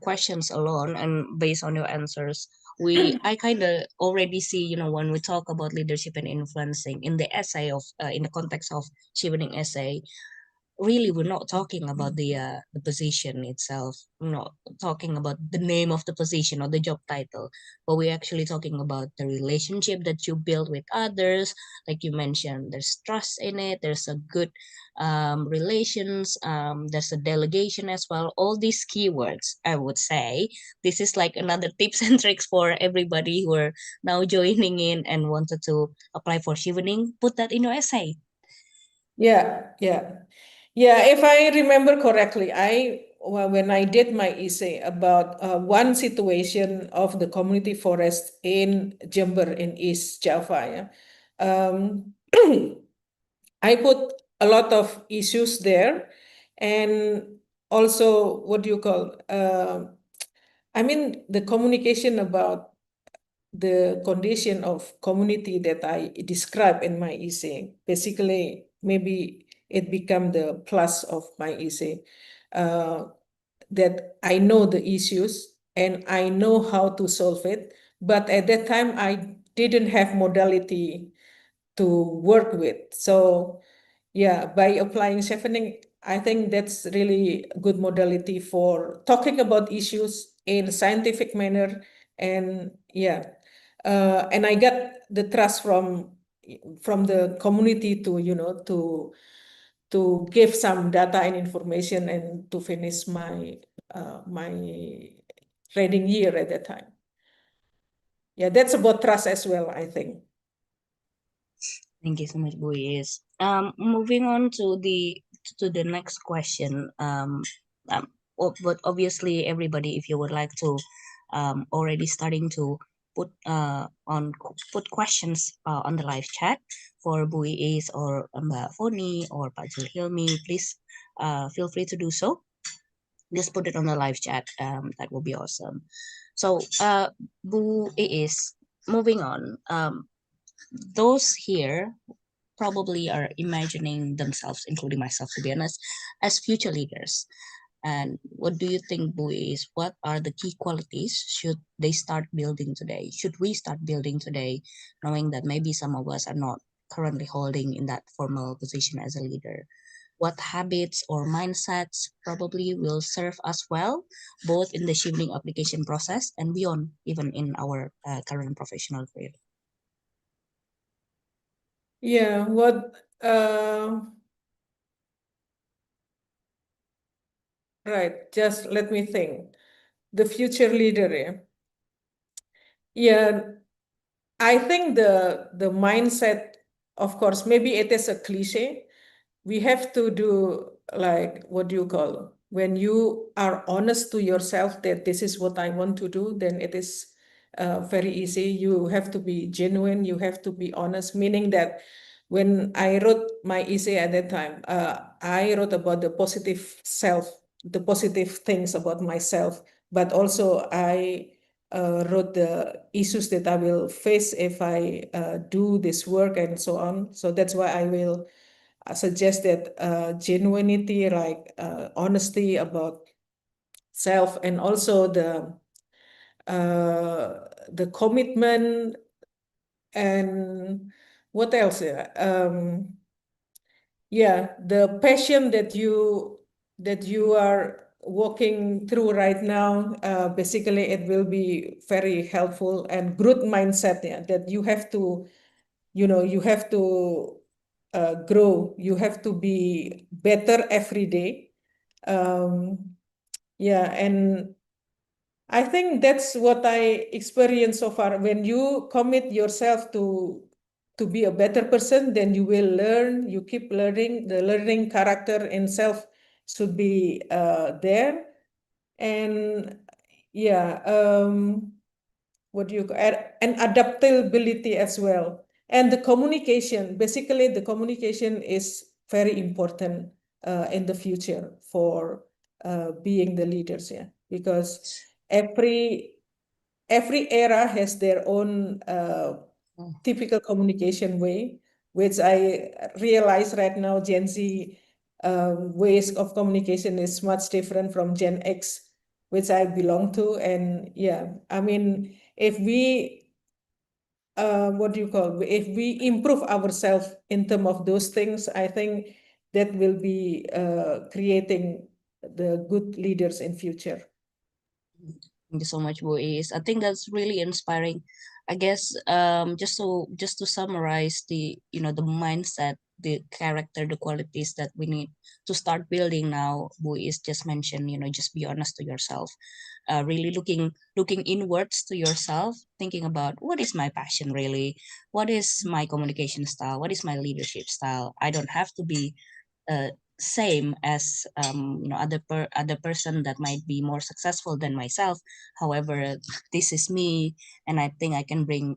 questions alone, and based on your answers, I kind of already see, when we talk about leadership and influencing in the essay of in the context of Chevening essay, really we're not talking about the position itself. We're not talking about the name of the position or the job title, but we're actually talking about the relationship that you build with others. Like you mentioned, there's trust in it, there's a good relations, there's a delegation as well. All these keywords, I would say this is like another tips and tricks for everybody who are now joining in and wanted to apply for Chevening. Put that in your essay. Yeah. If I remember correctly, when I did my essay about one situation of the community forest in Jember in East Java, I put a lot of issues there, and also what do you call? I mean, the communication about the condition of community that I describe in my essay. Basically, maybe it become the plus of my essay, that I know the issues and I know how to solve it. But at that time, I didn't have modality to work with. So yeah, by applying Chevening, I think that's really a good modality for talking about issues in a scientific manner. And yeah, and I got the trust from the community to, to give some data and information and to finish my my training year at that time. Yeah, that's about trust as well, I think. Thank you so much, Bu Is. Moving on to the next question. But obviously, everybody, if you would like to, already starting to put put questions on the live chat for Bu Is or Mbak Foni or Pak Hilmi, please feel free to do so. Just put it on the live chat. That will be awesome. So, Bu Is, moving on. Those here probably are imagining themselves, including myself, to be honest, as future leaders. And what do you think, Bu, is what are the key qualities should they start building today? Should we start building today, knowing that maybe some of us are not currently holding in that formal position as a leader? What habits or mindsets probably will serve us well, both in the Chevening application process and beyond, even in our current professional career? Yeah, right, just let me think. The future leader, yeah. Yeah, I think the mindset, of course, maybe it is a cliche. We have to do, like, what do you call, when you are honest to yourself that this is what I want to do, then it is very easy. You have to be genuine, you have to be honest, meaning that when I wrote my essay at that time, I wrote about the positive self, the positive things about myself, but also I wrote the issues that I will face if I do this work and so on. So that's why I will suggest that genuinity, like honesty about self, and also the commitment, and what else? Yeah, the passion that you are walking through right now. Basically, it will be very helpful, and growth mindset. Yeah, that you have to, you have to grow. You have to be better every day. Yeah, and I think that's what I experienced so far. When you commit yourself to be a better person, then you will learn. You keep learning. The learning character and self should be there, and yeah, what do you call, and adaptability as well, and the communication. Basically, the communication is very important in the future for being the leaders. Yeah, because every era has their own typical communication way, which I realize right now Gen Z ways of communication is much different from Gen X, which I belong to. And yeah, I mean, if we what do you call, if we improve ourselves in terms of those things, I think that will be creating the good leaders in future. Thank you so much, Bois. I think that's really inspiring. I guess just to summarize the the mindset, the character, the qualities that we need to start building now. Bois just mentioned, just be honest to yourself. Really looking inwards to yourself, thinking about what is my passion really, what is my communication style, what is my leadership style. I don't have to be same as other person that might be more successful than myself. However, this is me, and I think I can bring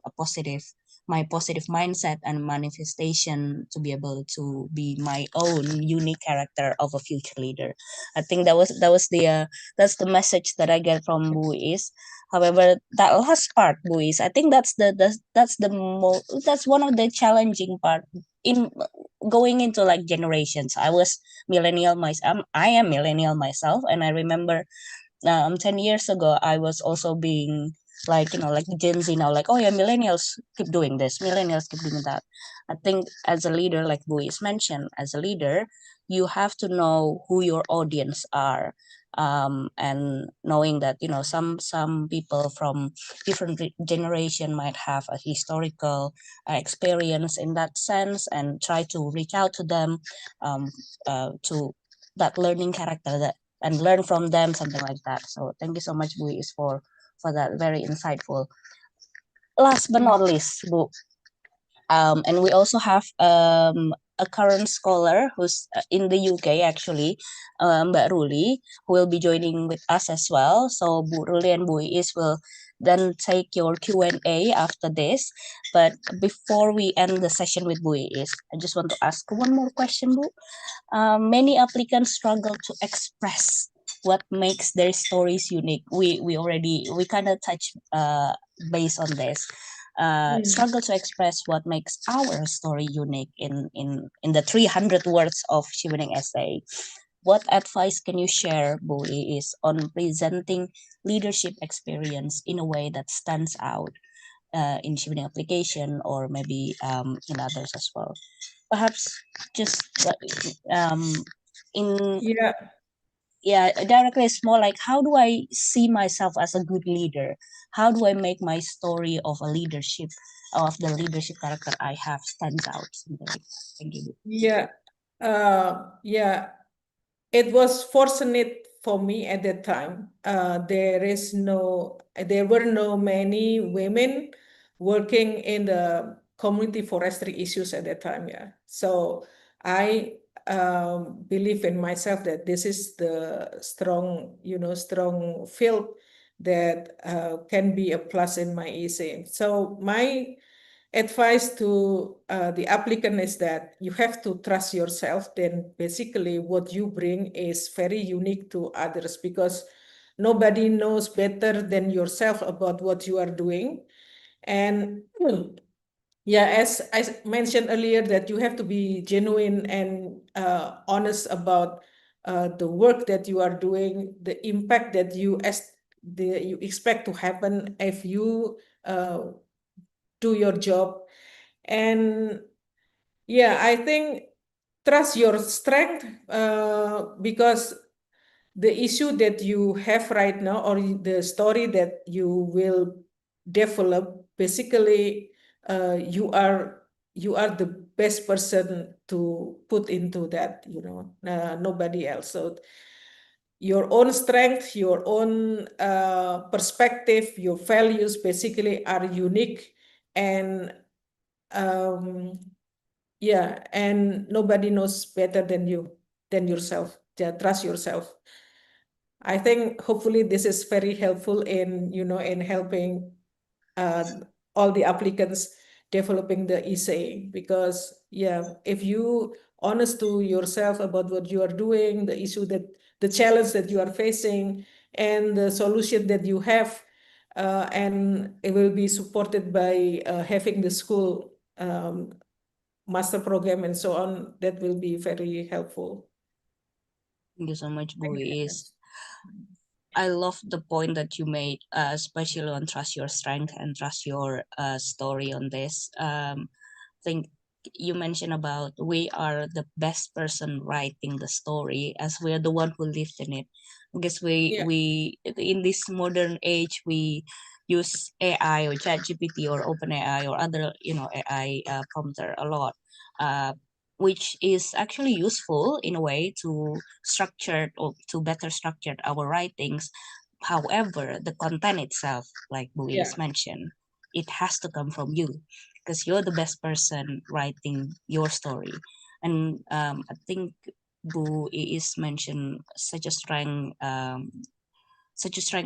my positive mindset and manifestation to be able to be my own unique character of a future leader. I think that was that's the message that I get from Buis. However, that last part, Buis, I think that's one of the challenging part in going into like generations. I was millennial myself. I am millennial myself, and I remember 10 years ago I was also being like like Gen Z now, like, oh yeah, millennials keep doing this, millennials keep doing that. I think as a leader, like Buis mentioned, as a leader, you have to know who your audience are, and knowing that some people from different generation might have a historical experience in that sense, and try to reach out to them, to that learning character, that and learn from them, something like that. So thank you so much, Buis, for that very insightful. Last but not least, Bu, and we also have a current scholar who's in the UK actually, Mbak Ruli, who will be joining with us as well. So Bu Ruli and Buis will then take your Q&A after this. But before we end the session with Buis, I just want to ask one more question, Bu. Many applicants struggle to express what makes their stories unique. We kind of touch base on this. Struggle to express what makes our story unique in the 300 words of Chevening essay. What advice can you share, Bowie, is on presenting leadership experience in a way that stands out in Chevening application, or maybe in others as well? Perhaps just in directly, it's more like, how do I see myself as a good leader? How do I make my story of the leadership character I have stands out? Something like that. Thank you. Yeah, it was fortunate for me at that time. There were no many women working in the community forestry issues at that time. Yeah, so I believe in myself that this is the strong field that can be a plus in my essay. So my advice to the applicant is that you have to trust yourself. Then basically what you bring is very unique to others, because nobody knows better than yourself about what you are doing. And yeah, as I mentioned earlier, that you have to be genuine and honest about the work that you are doing, the impact that you expect to happen if you do your job. And yeah, I think trust your strength, because the issue that you have right now, or the story that you will develop, basically you are the best person to put into that, nobody else. So your own strength, your own perspective, your values basically are unique. And yeah, and nobody knows better than yourself. Yeah, trust yourself. I think hopefully this is very helpful in helping all the applicants developing the essay, because yeah, if you honest to yourself about what you are doing, the challenge that you are facing, and the solution that you have, and it will be supported by having the school master program and so on, that will be very helpful. Thank you so much, Buis. I love the point that you made, especially on trust your strength and trust your story on this. I think you mentioned about we are the best person writing the story as we're the one who lived in it. Because we in this modern age we use AI or ChatGPT or OpenAI or other AI prompter a lot, which is actually useful in a way to structure or to better structure our writings. However, the content itself, like Luis mentioned, it has to come from you because you're the best person writing your story. And I think Bu is mentioned such a strong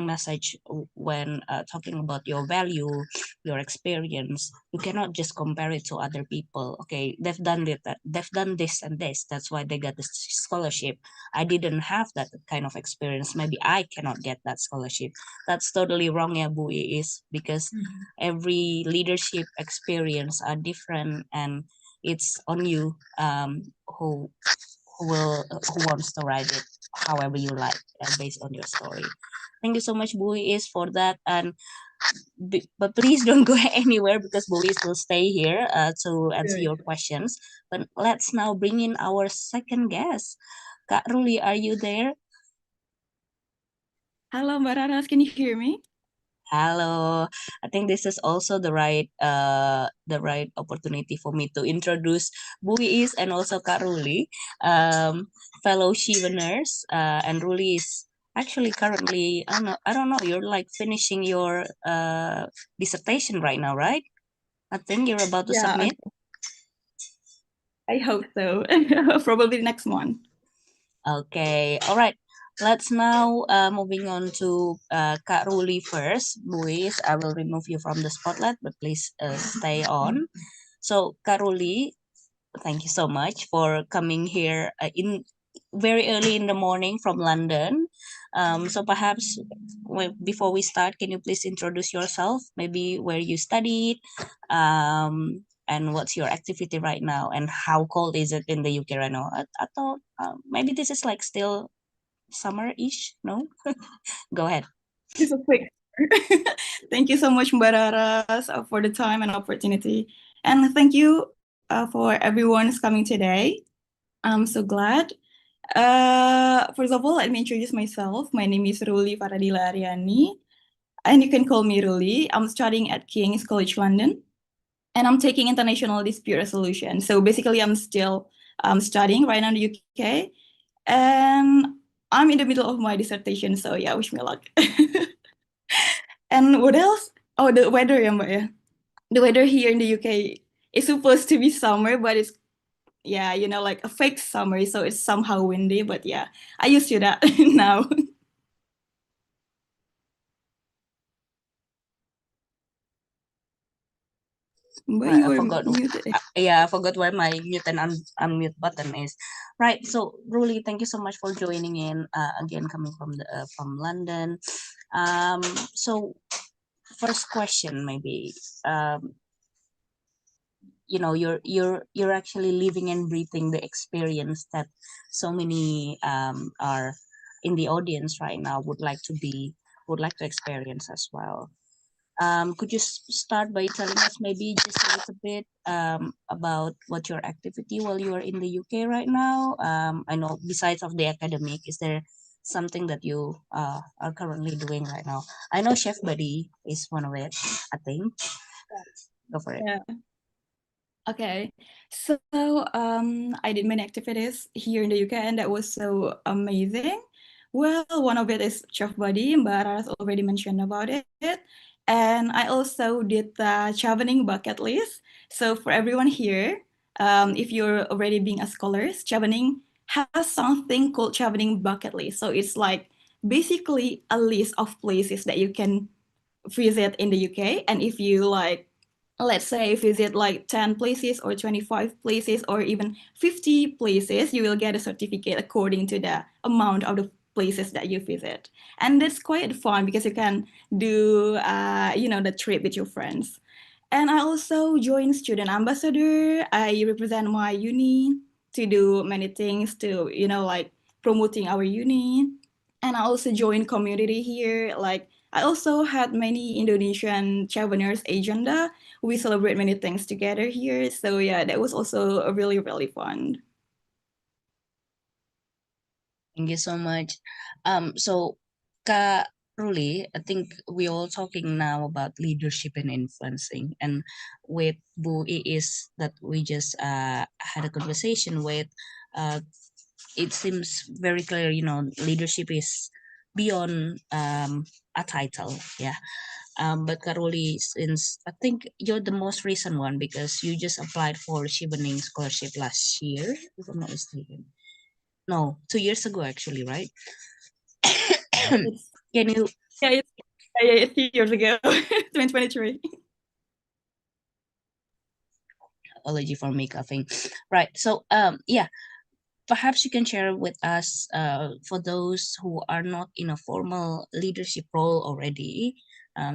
message when talking about your value, your experience. You cannot just compare it to other people. Okay, they've done they've done this and this. That's why they got this scholarship. I didn't have that kind of experience. Maybe I cannot get that scholarship. That's totally wrong, ya Bu is because every leadership experience are different, and it's on you who wants to write it however you like based on your story. Thank you so much, Buis, for that. And but please don't go anywhere because Buis will stay here to answer your questions. But let's now bring in our second guest. Kak Ruli, are you there? Hello, Mbak Raras, can you hear me? Hello. I think this is also the right opportunity for me to introduce Buis and also Kak Ruli, fellow Cheveners, and Ruli is actually currently I don't know you're like finishing your dissertation right now, right? I think you're about to submit. I hope so. Probably next month. Okay, all right. Let's now moving on to Kak Ruli first. Buis, I will remove you from the spotlight, but please stay on. So Kak Ruli, thank you so much for coming here in very early in the morning from London. So perhaps before we start, can you please introduce yourself? Maybe where you studied, and what's your activity right now, and how cold is it in the UK right now? I thought maybe this is like still summer-ish. No, go ahead. Just a quick. Thank you so much, Mbak Raras, for the time and opportunity, and thank you for everyone who's coming today. I'm so glad. First of all, let me introduce myself. My name is Ruli Faradila Ariani, and you can call me Ruli. I'm studying at King's College London, and I'm taking international dispute resolution. So basically, I'm still studying right now in the UK, and I'm in the middle of my dissertation. So yeah, wish me luck. And what else? Oh, the weather, ya Mbak ya. The weather here in the UK is supposed to be summer, but it's like a fake summer, so it's somehow windy. But yeah, I used to that now. But you I were forgot. muted. Yeah, I forgot where my mute and unmute button is. Right. So, Ruli, thank you so much for joining in. Again, coming from London. So, first question, maybe. You're actually living and breathing the experience that so many are in the audience right now would like to experience as well. Could you start by telling us maybe just a little bit about what your activity while you are in the UK right now? I know besides of the academic, is there something that you are currently doing right now? I know Chef Buddy is one of it, I think. Go for it. Yeah. Okay, so I did many activities here in the UK, and that was so amazing. Well, one of it is Chef Buddy, Mbak Raras already mentioned about it. And I also did the Chevening bucket list. So for everyone here, if you're already being a scholar, Chevening has something called Chevening bucket list. So it's like basically a list of places that you can visit in the UK. And if you like, let's say visit like 10 places or 25 places or even 50 places, you will get a certificate according to the amount of the places that you visit. And that's quite fun because you can do, the trip with your friends. And I also joined Student Ambassador. I represent my uni to do many things to, like promoting our uni. And I also joined community here, like I also had many Indonesian Cheveners agenda. We celebrate many things together here. So yeah, that was also a really, really fun. Thank you so much. So Kak Ruli, I think we're all talking now about leadership and influencing, and with Bu is that we just had a conversation with. It seems very clear, leadership is beyond a title, yeah. But Karoli, since I think you're the most recent one because you just applied for Chevening scholarship last year, if I'm not mistaken. No, 2 years ago actually, right? Can you? It's 2 years ago, 2023. Apology for me coughing. Right. So yeah, perhaps you can share with us, for those who are not in a formal leadership role already.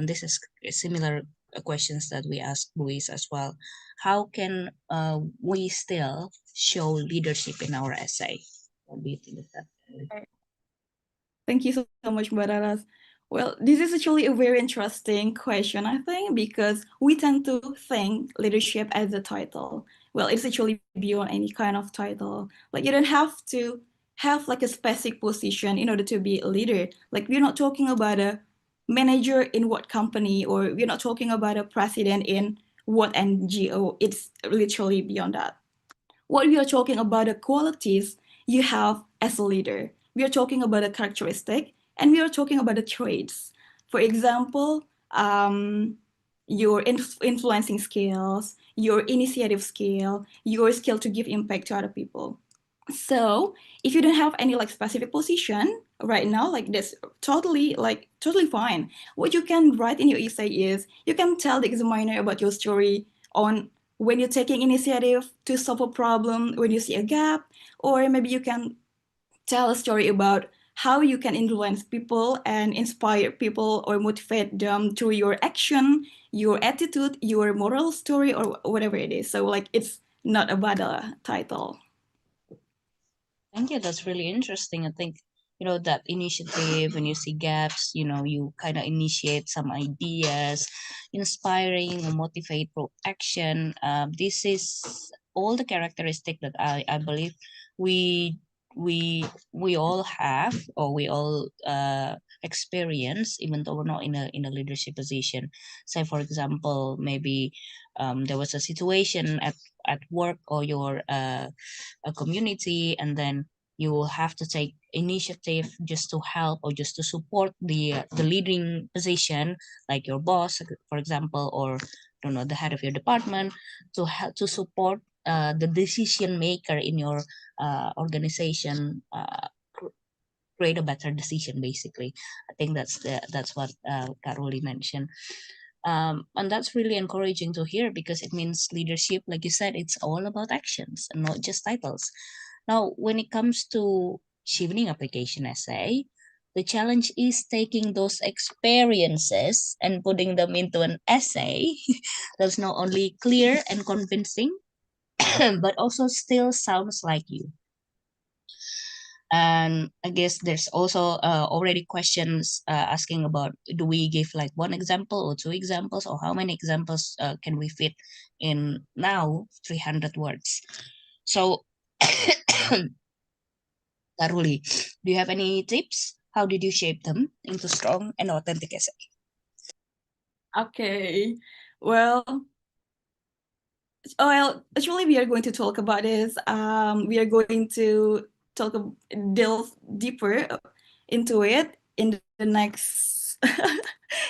This is similar questions that we asked Luis as well. How can we still show leadership in our essay? What do you think of that? Thank you so much, Bararas. Well, this is actually a very interesting question, I think, because we tend to think leadership as a title. Well, it's actually beyond any kind of title. Like, you don't have to have like a specific position in order to be a leader. Like, we're not talking about a manager in what company, or we're not talking about a president in what NGO. It's literally beyond that. What we are talking about the qualities you have as a leader. We are talking about a characteristic, and we are talking about the traits. For example, your influencing skills, your initiative skill, your skill to give impact to other people. So if you don't have any like specific position right now, like that's totally fine. What you can write in your essay is you can tell the examiner about your story on when you're taking initiative to solve a problem, when you see a gap, or maybe you can tell a story about how you can influence people and inspire people or motivate them through your action, your attitude, your moral story, or whatever it is. So like it's not about a title. Thank you. That's really interesting. I think, that initiative, when you see gaps, you kind of initiate some ideas, inspiring or motivate for action. This is all the characteristic that I believe we we all have, or we all experience, even though we're not in a leadership position. Say for example, maybe there was a situation at work or your a community, and then you will have to take initiative just to help or just to support the leading position, like your boss, for example, or I don't know, the head of your department, to help to support the decision maker in your organization, create a better decision. Basically, I think that's what Caroli mentioned. And that's really encouraging to hear, because it means leadership, like you said, it's all about actions and not just titles. Now, when it comes to Chevening application essay, the challenge is taking those experiences and putting them into an essay that's not only clear and convincing, but also still sounds like you. And I guess there's also already questions asking about, do we give like one example or two examples, or how many examples can we fit in now 300 words? So Karuli, do you have any tips? How did you shape them into strong and authentic essay? Okay, well, actually, we are going to talk about this. We are going to delve deeper into it in the next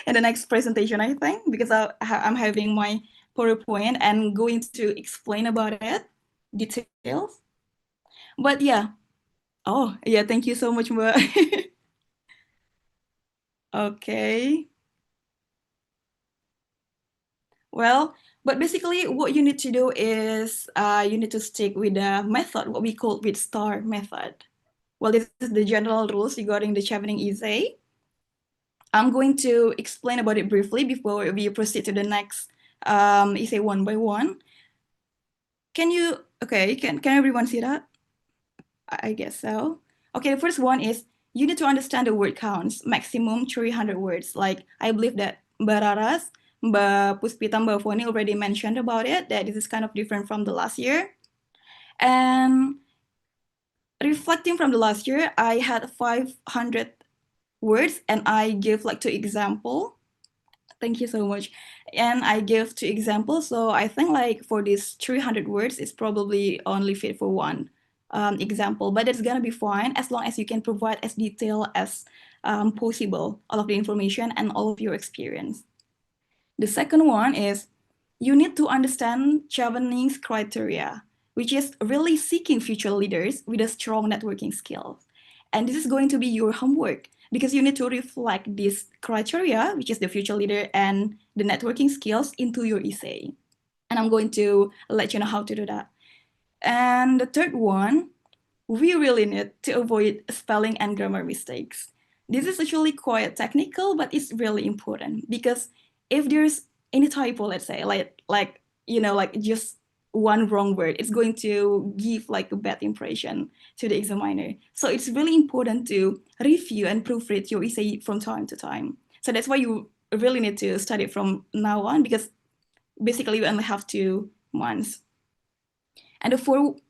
in the next presentation, I think, because I'm having my PowerPoint and going to explain about it details. But yeah, oh yeah, thank you so much, Mbak. Okay. Well, but basically what you need to do is you need to stick with the method, what we call with STAR method. Well, this is the general rules regarding the Chevening essay. I'm going to explain about it briefly before we proceed to the next essay one by one. Can everyone see that? I guess so. Okay, the first one is you need to understand the word counts, maximum 300 words. Like I believe that Mbak Raras, Mbak Puspita, Mbak Foni already mentioned about it, that this is kind of different from the last year. And reflecting from the last year, I had 500 words and I give like 2 example. Thank you so much. And I give 2 examples. So I think like for these 300 words, it's probably only fit for 1 example, but it's gonna be fine as long as you can provide as detailed as possible all of the information and all of your experience. The second one is you need to understand Chevening's criteria, which is really seeking future leaders with a strong networking skills. And this is going to be your homework because you need to reflect this criteria, which is the future leader and the networking skills, into your essay. And I'm going to let you know how to do that. And the third one, we really need to avoid spelling and grammar mistakes. This is actually quite technical, but it's really important because if there's any typo, let's say, like just one wrong word, it's going to give like a bad impression to the examiner. So it's really important to review and proofread your essay from time to time. So that's why you really need to study from now on, because basically you only have 2 months. And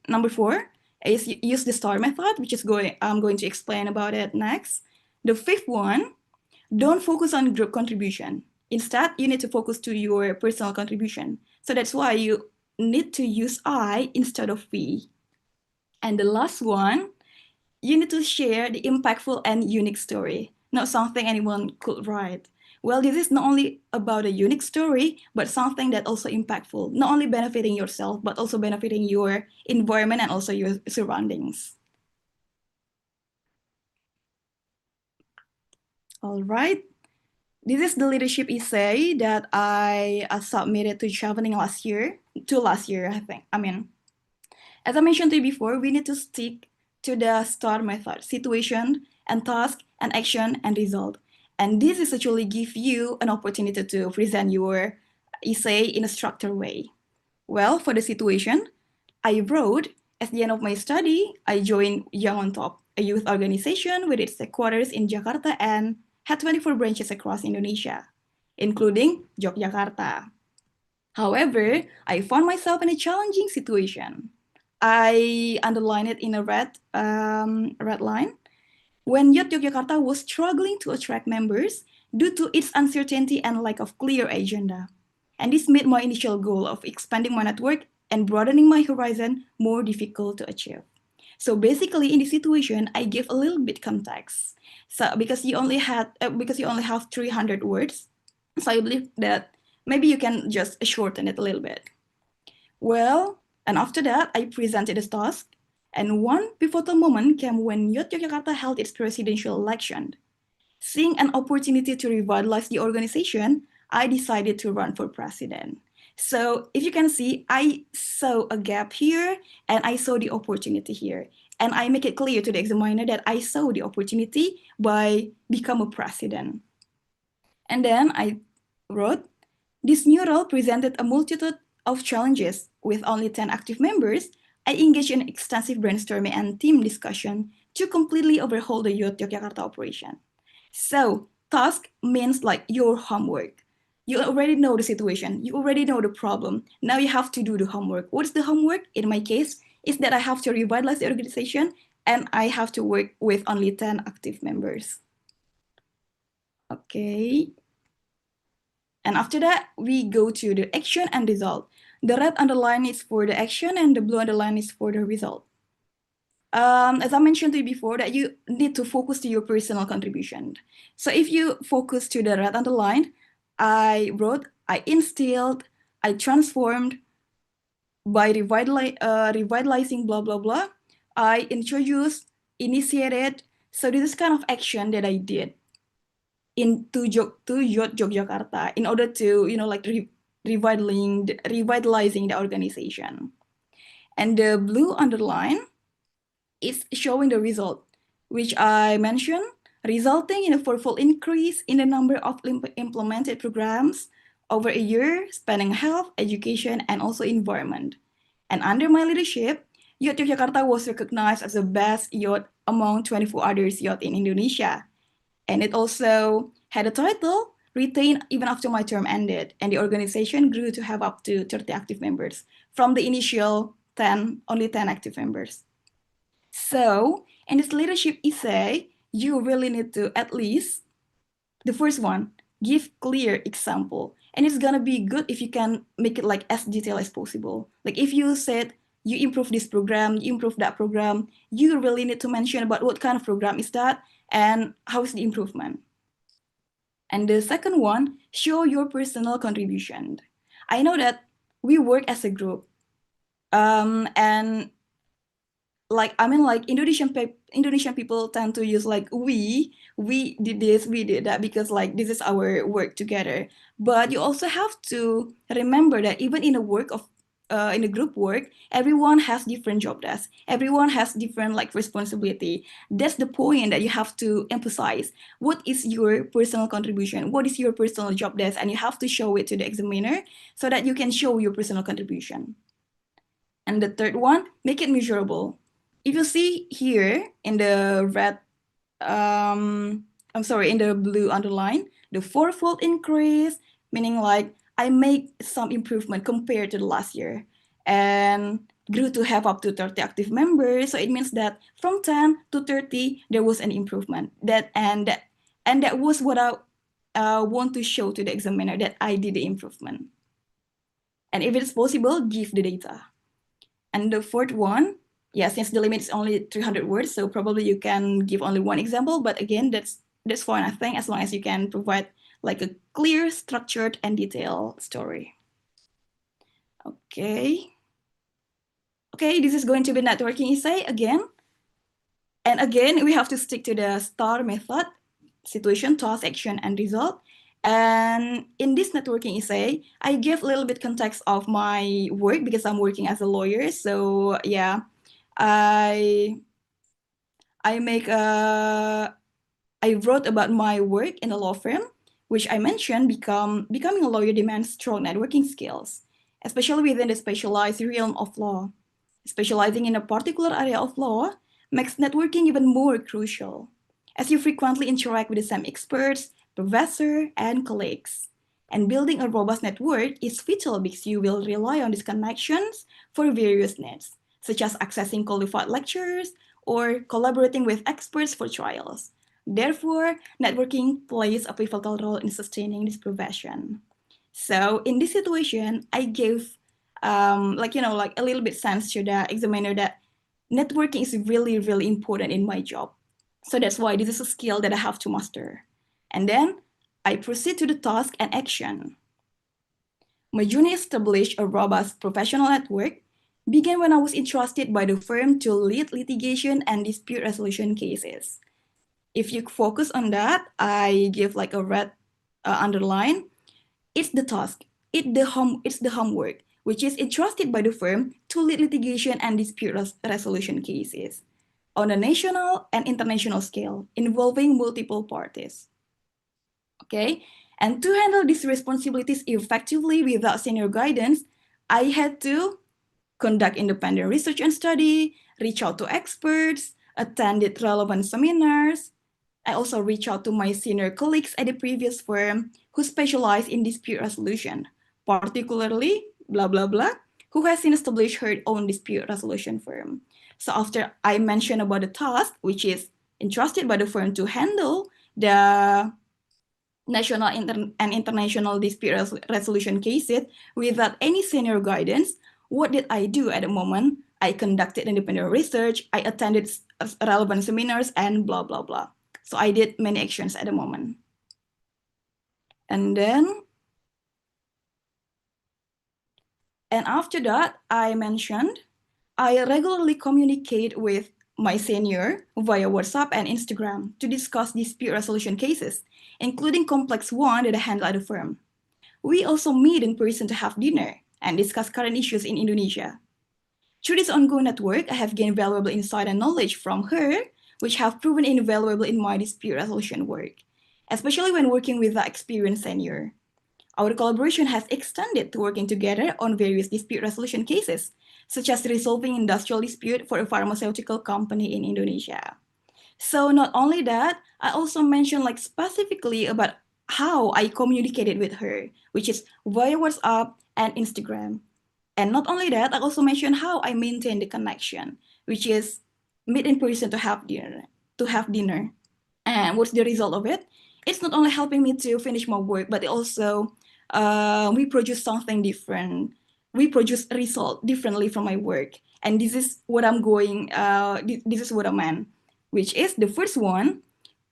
number 4 is use the STAR method, which is I'm going to explain about it next. The 5th one, don't focus on group contribution. Instead, you need to focus to your personal contribution. So that's why you need to use I instead of we. And the last one, you need to share the impactful and unique story, not something anyone could write. Well, this is not only about a unique story, but something that also impactful, not only benefiting yourself, but also benefiting your environment and also your surroundings. All right. This is the leadership essay that I submitted to Chevening last year, I think. As I mentioned to you before, we need to stick to the STAR method: situation and task and action and result. And this is actually give you an opportunity to present your essay in a structured way. Well, for the situation, I wrote, at the end of my study, I joined Young on Top, a youth organization with its headquarters in Jakarta and had 24 branches across Indonesia, including Yogyakarta. However, I found myself in a challenging situation. I underlined it in a red line. When Youth Yogyakarta was struggling to attract members due to its uncertainty and lack of clear agenda. And this made my initial goal of expanding my network and broadening my horizon more difficult to achieve. So basically, in this situation, I give a little bit context. So because you only have 300 words, so I believe that maybe you can just shorten it a little bit. Well, and after that, I presented a task. And one pivotal moment came when Youth Yogyakarta held its presidential election. Seeing an opportunity to revitalize the organization, I decided to run for president. So if you can see, I saw a gap here and I saw the opportunity here. And I make it clear to the examiner that I saw the opportunity by becoming a president. And then I wrote, this new role presented a multitude of challenges. With only 10 active members, I engaged in extensive brainstorming and team discussion to completely overhaul the Youth Yogyakarta operation. So, task means like your homework. You already know the situation, you already know the problem. Now you have to do the homework. What is the homework? In my case, is that I have to revitalize the organization and I have to work with only 10 active members. Okay. And after that, we go to the action and result. The red underline is for the action and the blue underline is for the result. As I mentioned to you before, that you need to focus to your personal contribution. So if you focus to the red underline, I wrote, I instilled, I transformed by revitalizing blah, blah, blah. I introduced, initiated. So this is kind of action that I did to Yogyakarta in order to, revitalizing the organization. And the blue underline is showing the result, which I mentioned, resulting in a fourfold increase in the number of implemented programs over a year, spanning health, education, and also environment. And under my leadership, Youth Yogyakarta was recognized as the best youth among 24 others yachts in Indonesia. And it also had a title, retained even after my term ended, and the organization grew to have up to 30 active members from the initial only 10 active members. So in this leadership essay, you really need to at least, the first one, give clear example. And it's gonna be good if you can make it like as detailed as possible. Like if you said you improve this program, you improve that program, you really need to mention about what kind of program is that and how is the improvement. And the second one, show your personal contribution. I know that we work as a group, and like Indonesian people tend to use like we did this, we did that, because like this is our work together. But you also have to remember that even in a in a group work, everyone has different job desks. Everyone has different like responsibility. That's the point that you have to emphasize. What is your personal contribution? What is your personal job desk? And you have to show it to the examiner so that you can show your personal contribution. And the third one, make it measurable. If you see here in the red, in the blue underline, the 4-fold increase, meaning like I make some improvement compared to the last year and grew to have up to 30 active members. So it means that from 10 to 30, there was an improvement. That was what I want to show to the examiner, that I did the improvement. And if it's possible, give the data. And the fourth one, since the limit is only 300 words, so probably you can give only one example, but again, that's fine, I think, as long as you can provide like a clear, structured, and detailed story. Okay, this is going to be networking essay again. And again, we have to stick to the STAR method: situation, task, action, and result. And in this networking essay, I gave a little bit context of my work because I'm working as a lawyer. So yeah, I wrote about my work in a law firm, which I mentioned becoming a lawyer demands strong networking skills, especially within the specialized realm of law. Specializing in a particular area of law makes networking even more crucial, as you frequently interact with the same experts, professors, and colleagues. And building a robust network is vital because you will rely on these connections for various needs, such as accessing qualified lecturers or collaborating with experts for trials. Therefore, networking plays a pivotal role in sustaining this profession. So in this situation, I gave like a little bit sense to the examiner that networking is really, really important in my job. So that's why this is a skill that I have to master. And then I proceed to the task and action. My journey established a robust professional network began when I was entrusted by the firm to lead litigation and dispute resolution cases. If you focus on that, I give like a red underline. It's the task, it's the homework, which is entrusted by the firm to lead litigation and dispute resolution cases on a national and international scale involving multiple parties. Okay, and to handle these responsibilities effectively without senior guidance, I had to conduct independent research and study, reach out to experts, attended relevant seminars. I also reach out to my senior colleagues at the previous firm who specialize in dispute resolution, particularly blah, blah, blah, who has established her own dispute resolution firm. So after I mentioned about the task, which is entrusted by the firm to handle the national and international dispute resolution cases without any senior guidance, what did I do at the moment? I conducted independent research, I attended relevant seminars, and blah, blah, blah. So I did many actions at the moment. And after that, I mentioned, I regularly communicate with my senior via WhatsApp and Instagram to discuss dispute resolution cases, including complex ones that I handle at the firm. We also meet in person to have dinner and discuss current issues in Indonesia. Through this ongoing network, I have gained valuable insight and knowledge from her, which have proven invaluable in my dispute resolution work, especially when working with the experienced senior. Our collaboration has extended to working together on various dispute resolution cases, such as resolving industrial dispute for a pharmaceutical company in Indonesia. So not only that, I also mentioned like specifically about how I communicated with her, which is via WhatsApp and Instagram. And not only that, I also mentioned how I maintain the connection, which is meet in person to have dinner. And what's the result of it? It's not only helping me to finish my work, but also we produce something different. We produce a result differently from my work. And this is what I'm going, this is what I meant, which is the first one,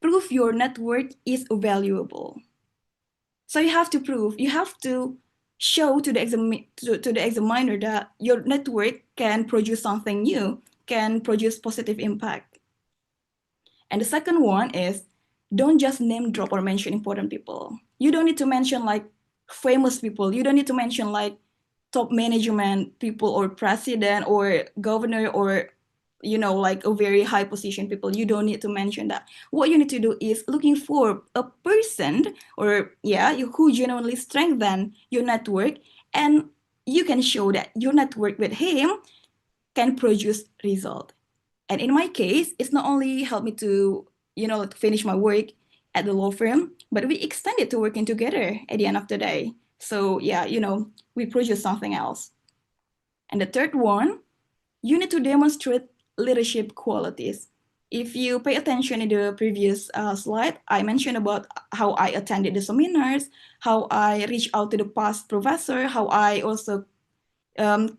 prove your network is valuable. So you have to prove, you have to show to the examiner that your network can produce something new, can produce positive impact. And the second one is don't just name drop or mention important people. You don't need to mention like famous people. You don't need to mention like top management people or president or governor or like a very high position people. You don't need to mention that. What you need to do is looking for a person or who genuinely strengthen your network, and you can show that your network with him can produce result. And in my case, it's not only helped me to finish my work at the law firm, but we extended to working together at the end of the day. So we produce something else. And the third one, you need to demonstrate leadership qualities. If you pay attention in the previous slide, I mentioned about how I attended the seminars, how I reached out to the past professor, how I also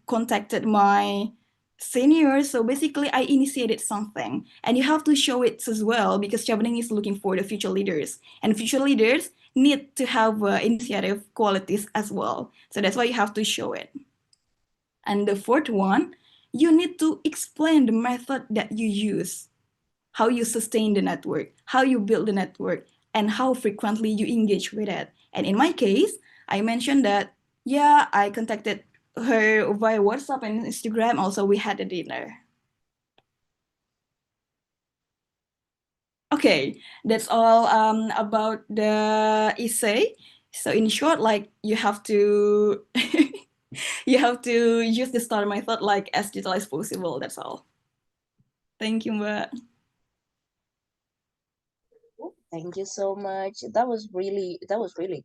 contacted my seniors. So basically, I initiated something, and you have to show it as well, because Chevening is looking for the future leaders, and future leaders need to have initiative qualities as well. So that's why you have to show it. And the fourth one, you need to explain the method that you use, how you sustain the network, how you build the network, and how frequently you engage with it. And in my case, I mentioned that, I contacted her via WhatsApp and Instagram. Also, we had a dinner. Okay, that's all about the essay. So in short, like you have to you have to use the STAR method like as detailed as possible. That's all. Thank you, Mbak. Thank you so much. That was really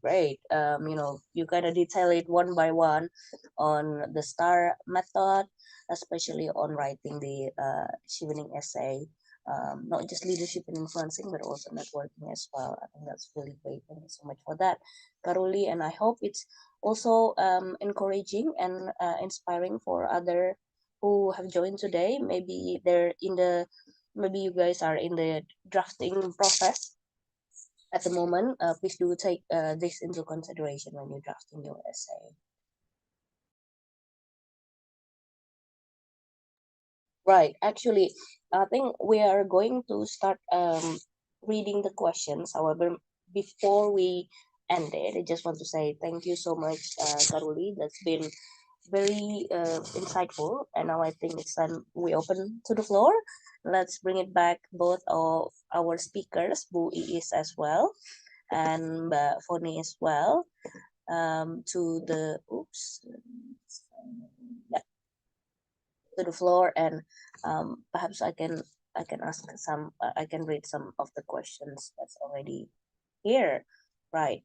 great. You kind of detail it one by one on the STAR method, especially on writing the Chevening essay. Not just leadership and influencing, but also networking as well. I think that's really great. Thank you so much for that, Karuli. And I hope it's also encouraging and inspiring for other who have joined today. Maybe maybe you guys are in the drafting process at the moment. Please do take this into consideration when you're drafting your essay. Right. Actually, I think we are going to start reading the questions. However, before we end it, I just want to say thank you so much, Karuli. That's been very insightful. And now I think it's time we open to the floor. Let's bring it back, both of our speakers, Bu Iis as well, and Foni as well, to the to the floor, and perhaps I can ask some. I can read some of the questions that's already here. Right.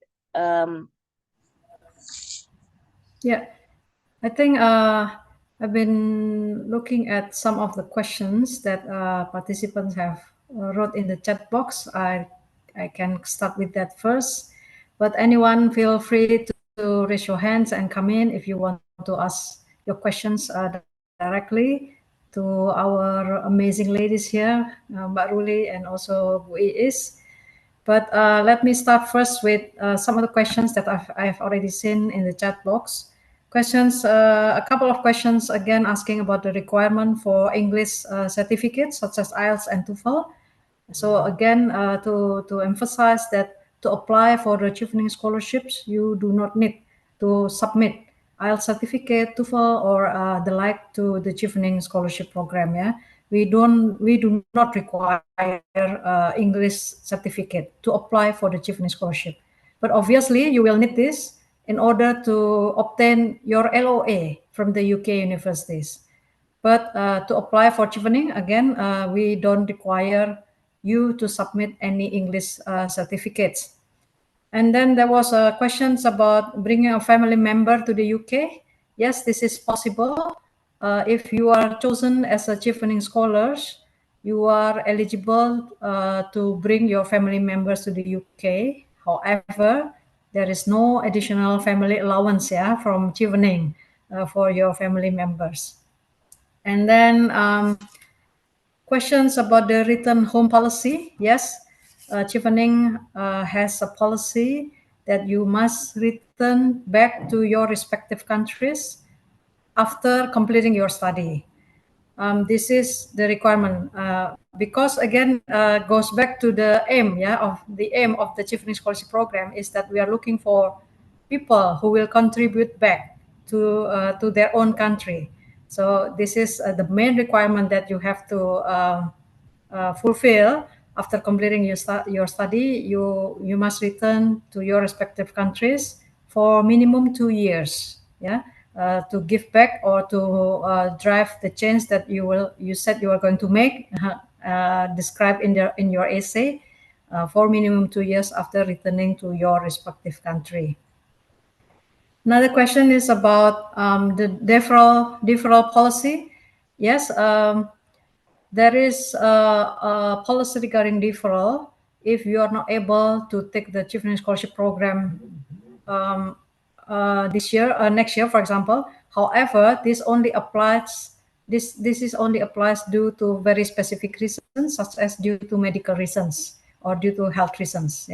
Yeah, I think I've been looking at some of the questions that participants have wrote in the chat box. I can start with that first, but anyone feel free to raise your hands and come in if you want to ask your questions directly to our amazing ladies here, Mbak Ruli and also Bu Iis. But let me start first with some of the questions that I've already seen in the chat box. Questions, a couple of questions again asking about the requirement for English certificates such as IELTS and TOEFL. So again, to emphasize that to apply for the Chevening scholarships, you do not need to submit IELTS certificate, TOEFL, or the like to the Chevening scholarship program. Yeah, we do not require English certificate to apply for the Chevening scholarship, but obviously you will need this in order to obtain your LOA from the UK universities. But to apply for Chevening, again, we don't require you to submit any English certificates. And then there was questions about bringing a family member to the UK. Yes, this is possible. If you are chosen as a Chevening scholars, you are eligible to bring your family members to the UK. However, there is no additional family allowance from Chevening for your family members. And then questions about the return home policy. Yes, Chevening has a policy that you must return back to your respective countries after completing your study. This is the requirement because again goes back to the aim of the Chevening scholarship program is that we are looking for people who will contribute back to their own country. So this is the main requirement that you have to fulfill after completing your study. You must return to your respective countries for minimum 2 years. To give back or to drive the change that you said you are going to make, described in your essay, for minimum 2 years after returning to your respective country. Another question is about the deferral policy. Yes, there is a policy regarding deferral if you are not able to take the Chevening scholarship program this year, next year, for example. However, this only applies. This is only applies due to very specific reasons, such as due to medical reasons or due to health reasons.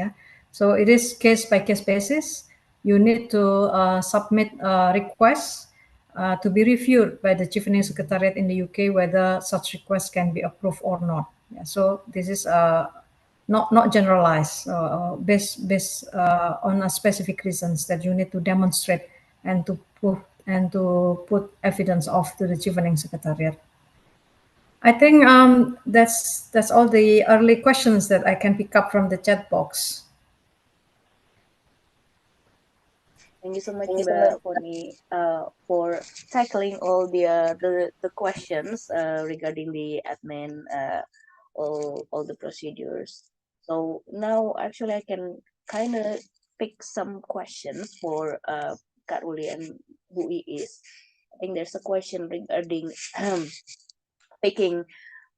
So it is case by case basis. You need to submit a request to be reviewed by the Chevening Secretariat in the UK whether such request can be approved or not. So this is not generalized, based on a specific reasons that you need to demonstrate and to put evidence of to the Chevening Secretariat. I think that's all the early questions that I can pick up from the chat box. Thank you so much, Mbak Foni, for tackling all the questions regarding the admin, all the procedures. So now, actually, I can kind of pick some questions for Kak Ruli and Bu Iis. I think there's a question regarding picking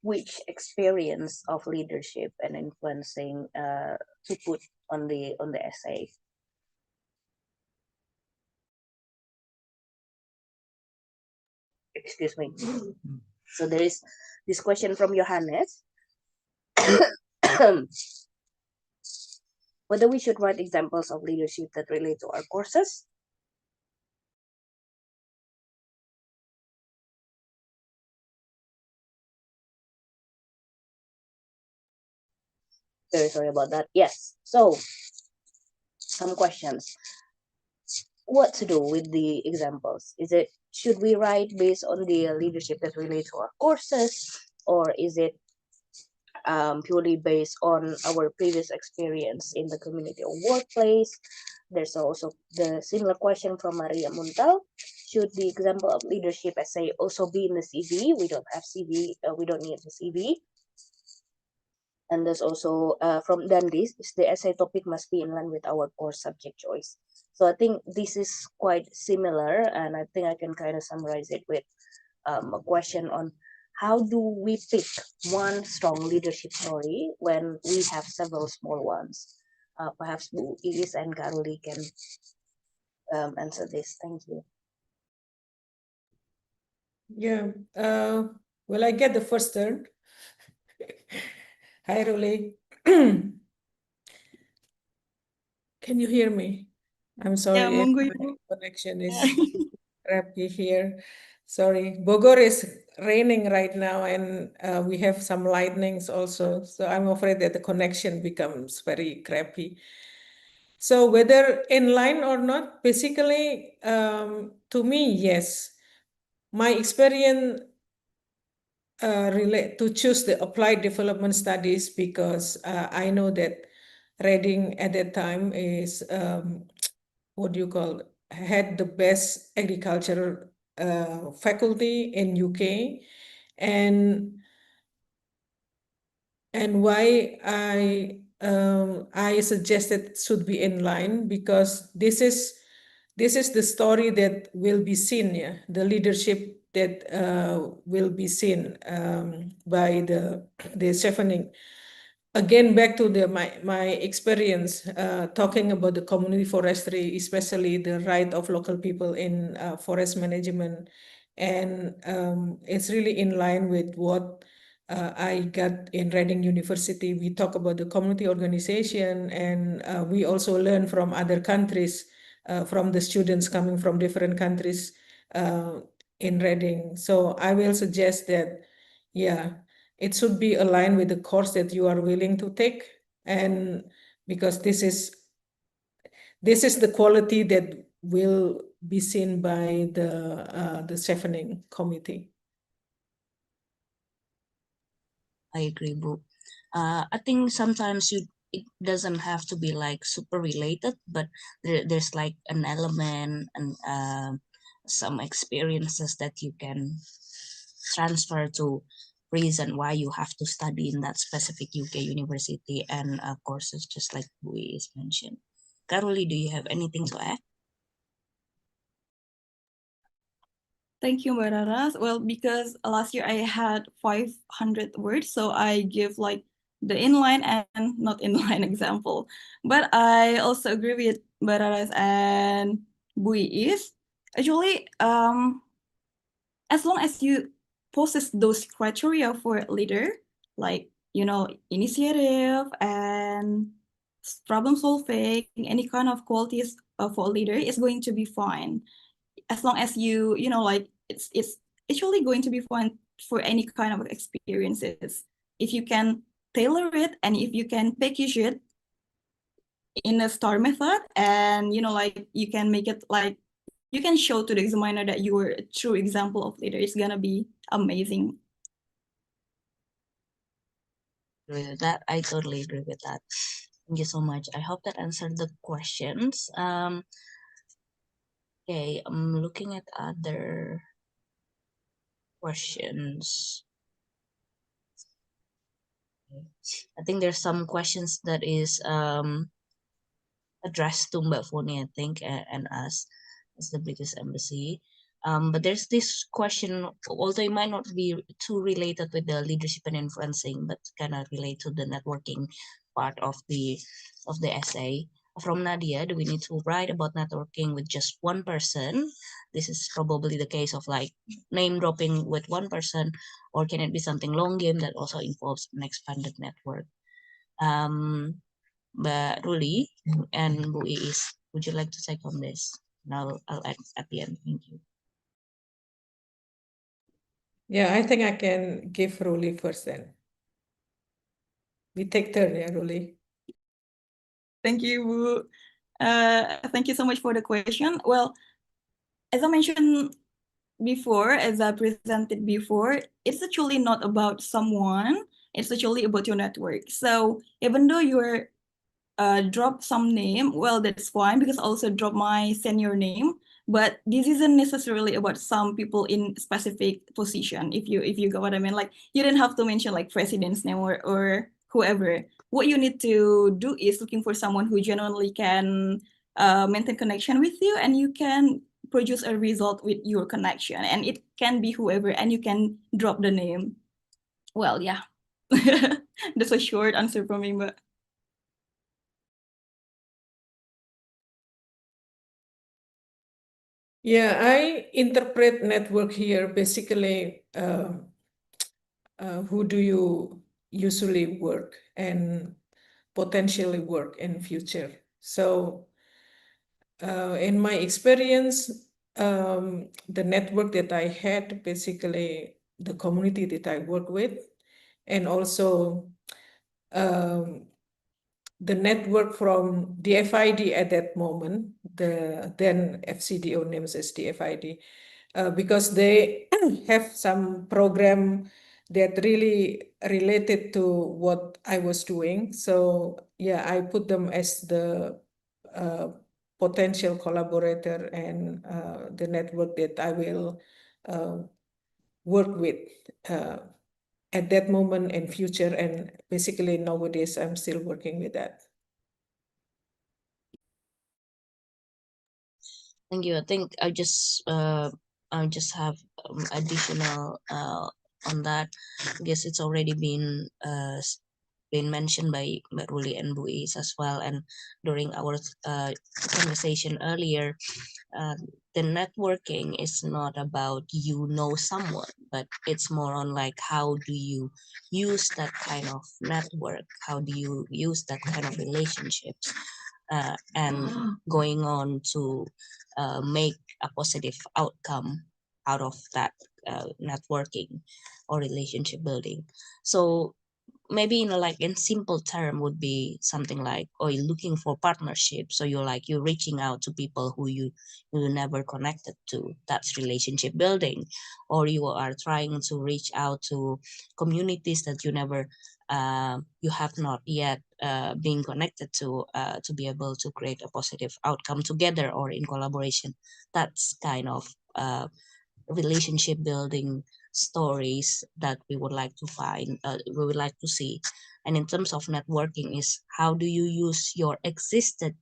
which experience of leadership and influencing to put on the essay. Excuse me. So there is this question from Johannes. Whether we should write examples of leadership that relate to our courses. Very sorry about that. Yes. So some questions. What to do with the examples? Should we write based on the leadership that relate to our courses, or is it purely based on our previous experience in the community or workplace? There's also the similar question from Maria Muntal. Should the example of leadership essay also be in the CV? We don't have CV. We don't need the CV. And there's also from Dandis, the essay topic must be in line with our course subject choice. So I think this is quite similar, and I think I can kind of summarize it with a question on how do we pick one strong leadership story when we have several small ones? Perhaps Bu Iis and Kak Ruli can answer this. Thank you. Yeah. Will I get the first turn? Hi, Ruli. Can you hear me? I'm sorry if my connection is crappy here. Sorry. Bogor is raining right now, and we have some lightnings also. So I'm afraid that the connection becomes very crappy. So whether in line or not, basically, to me, yes. My experience relate to choose the applied development studies because I know that Reading at that time is what do you call had the best agricultural faculty in UK, and And why I suggested it should be in line, because this is the story that will be seen, yeah, the leadership that will be seen by the Chevening. Again, back to my experience talking about the community forestry, especially the right of local people in forest management, and it's really in line with what I got in Reading University. We talk about the community organization, and we also learn from other countries, from the students coming from different countries in Reading. So I will suggest that, yeah, it should be aligned with the course that you are willing to take, and because this is the quality that will be seen by the Chevening committee. I agree, Bu. I think sometimes it doesn't have to be like super related, but there's like an element and some experiences that you can transfer to reason why you have to study in that specific UK university and courses, just like Bu is mentioned. Caroli, do you have anything to add? Thank you, Mbak Raras. Well, because last year I had 500 words, so I give like the inline and not inline example. But I also agree with Mbak Raras and Bu is actually as long as you possess those criteria for leader, like initiative and problem solving, any kind of qualities for a leader is going to be fine. As long as you like it's actually going to be fine for any kind of experiences if you can tailor it and if you can package it in a star method, and like you can make it like you can show to the examiner that you are a true example of leader. It's gonna be amazing. With that, I totally agree with that. Thank you so much. I hope that answered the questions. Okay, I'm looking at other questions. I think there's some questions that is addressed to Mbak Foni, I think, and us as the British Embassy. But there's this question, although it might not be too related with the leadership and influencing, but kind of relate to the networking part of the essay. From Nadia, do we need to write about networking with just one person? This is probably the case of like name dropping with one person, or can it be something long game that also involves an expanded network? Mbak Ruli and Bu Iis, would you like to take on this? And I'll add at the end. Thank you. Yeah, I think I can give Ruli first then. We take turn, yeah, Ruli. Thank you, Bu. Thank you so much for the question. Well, as I mentioned before, as I presented before, it's actually not about someone. It's actually about your network. So even though you're drop some name, well, that's fine, because I also drop my senior name. But this isn't necessarily about some people in specific position. If you get what I mean, like you don't have to mention like president's name or whoever. What you need to do is looking for someone who genuinely can maintain connection with you, and you can produce a result with your connection. And it can be whoever, and you can drop the name. Well, yeah, that's a short answer from me, but. Yeah, I interpret network here basically who do you usually work and potentially work in future. So in my experience, the network that I had, basically the community that I work with, and also the network from the FID at that moment, the then FCDO names as the FID, because they have some program that really related to what I was doing. So yeah, I put them as the potential collaborator and the network that I will work with at that moment and future. And basically nowadays I'm still working with that. Thank you. I think I just have additional on that. I guess it's already been mentioned by Ruli and Buis as well, and during our conversation earlier, the networking is not about you know someone, but it's more on like how do you use that kind of network, how do you use that kind of relationships, and going on to make a positive outcome out of that networking or relationship building. So maybe in simple term would be something like, oh, you're looking for partnership, so you're reaching out to people who you never connected to, that's relationship building. Or you are trying to reach out to communities that you have not yet been connected to be able to create a positive outcome together or in collaboration. That's kind of relationship building stories that we would like to find, we would like to see. And in terms of networking is how do you use your existed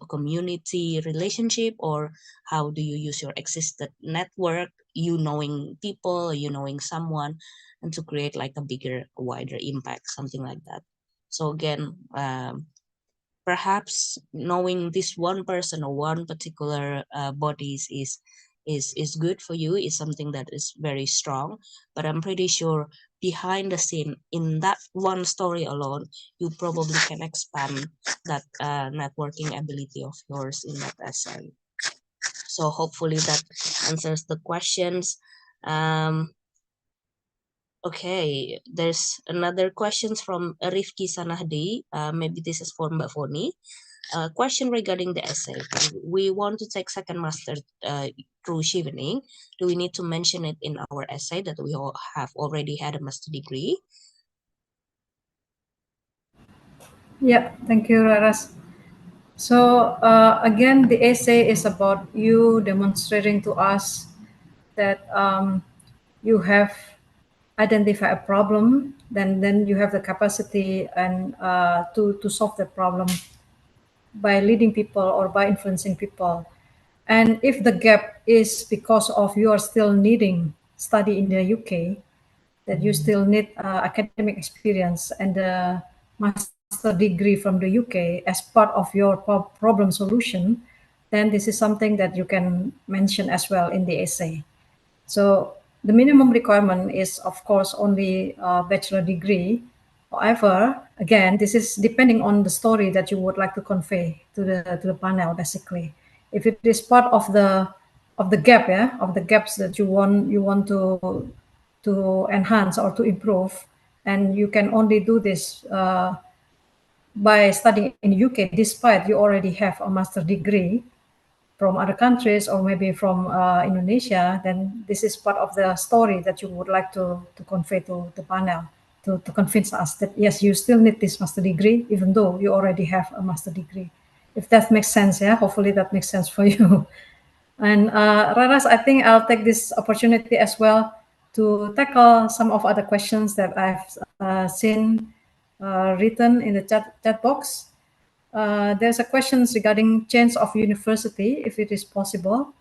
community relationship, or how do you use your existed network, you knowing people, you knowing someone, and to create like a bigger, wider impact, something like that. So again, perhaps knowing this one person or one particular bodies is good for you, is something that is very strong, but I'm pretty sure behind the scene in that one story alone, you probably can expand that networking ability of yours in that essay. So hopefully that answers the questions. Okay, there's another questions from Rifki Sanahdi. Maybe this is for Mbak Foni. Question regarding the essay. We want to take second master through Chevening. Do we need to mention it in our essay that we all have already had a master degree? Yeah, thank you, Raras. So again, the essay is about you demonstrating to us that you have identified a problem, then you have the capacity and to solve the problem by leading people or by influencing people. And if the gap is because of you are still needing study in the UK, that you still need academic experience and a master degree from the UK as part of your problem solution, then this is something that you can mention as well in the essay. So the minimum requirement is, of course, only a bachelor degree. However, again, this is depending on the story that you would like to convey to the panel. Basically, if it is part of the gap, of the gaps that you want to enhance or to improve, and you can only do this by studying in UK, despite you already have a master degree from other countries or maybe from Indonesia, then this is part of the story that you would like to convey to the panel, to convince us that yes, you still need this master degree, even though you already have a master degree. If that makes sense, yeah, hopefully that makes sense for you. And Raras, I think I'll take this opportunity as well to tackle some of other questions that I've seen written in the chat box. There's a question regarding change of university, if it is possible.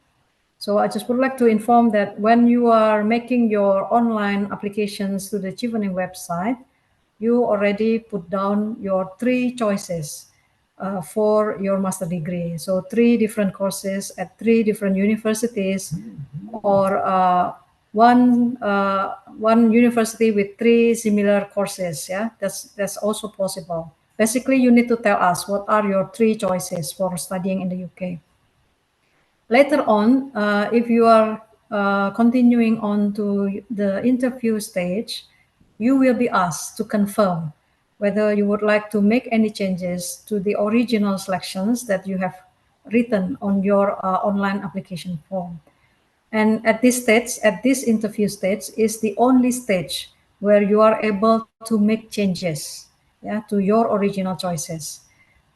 So I just would like to inform that when you are making your online applications to the Chevening website, you already put down your 3 choices for your master degree. So 3 different courses at 3 different universities, or one university with 3 similar courses. Yeah, that's also possible. Basically, you need to tell us what are your 3 choices for studying in the UK. Later on, if you are continuing on to the interview stage, you will be asked to confirm whether you would like to make any changes to the original selections that you have written on your online application form. And at this stage, at this interview stage, is the only stage where you are able to make changes, yeah, to your original choices.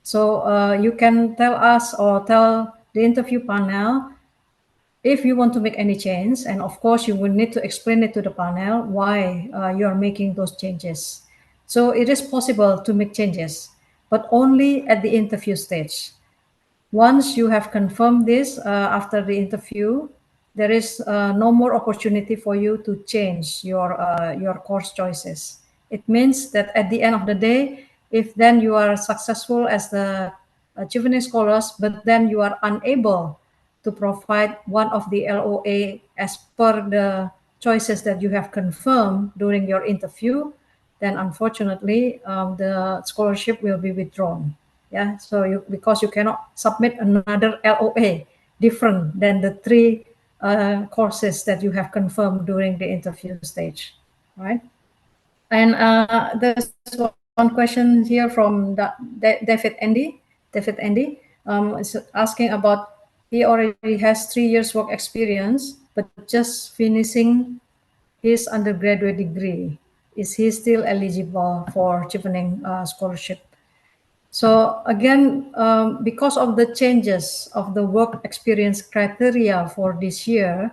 So you can tell us or tell the interview panel if you want to make any change, and of course you will need to explain it to the panel why you are making those changes. So it is possible to make changes, but only at the interview stage. Once you have confirmed this after the interview, there is no more opportunity for you to change your course choices. It means that at the end of the day, if then you are successful as the Chevening scholars, but then you are unable to provide one of the LOA as per the choices that you have confirmed during your interview, then unfortunately the scholarship will be withdrawn. Yeah, so because you cannot submit another LOA different than the three courses that you have confirmed during the interview stage, right? And there's one question here from David Andy. David Andy is asking about, he already has 3 years work experience, but just finishing his undergraduate degree. Is he still eligible for Chevening scholarship? So again, because of the changes of the work experience criteria for this year,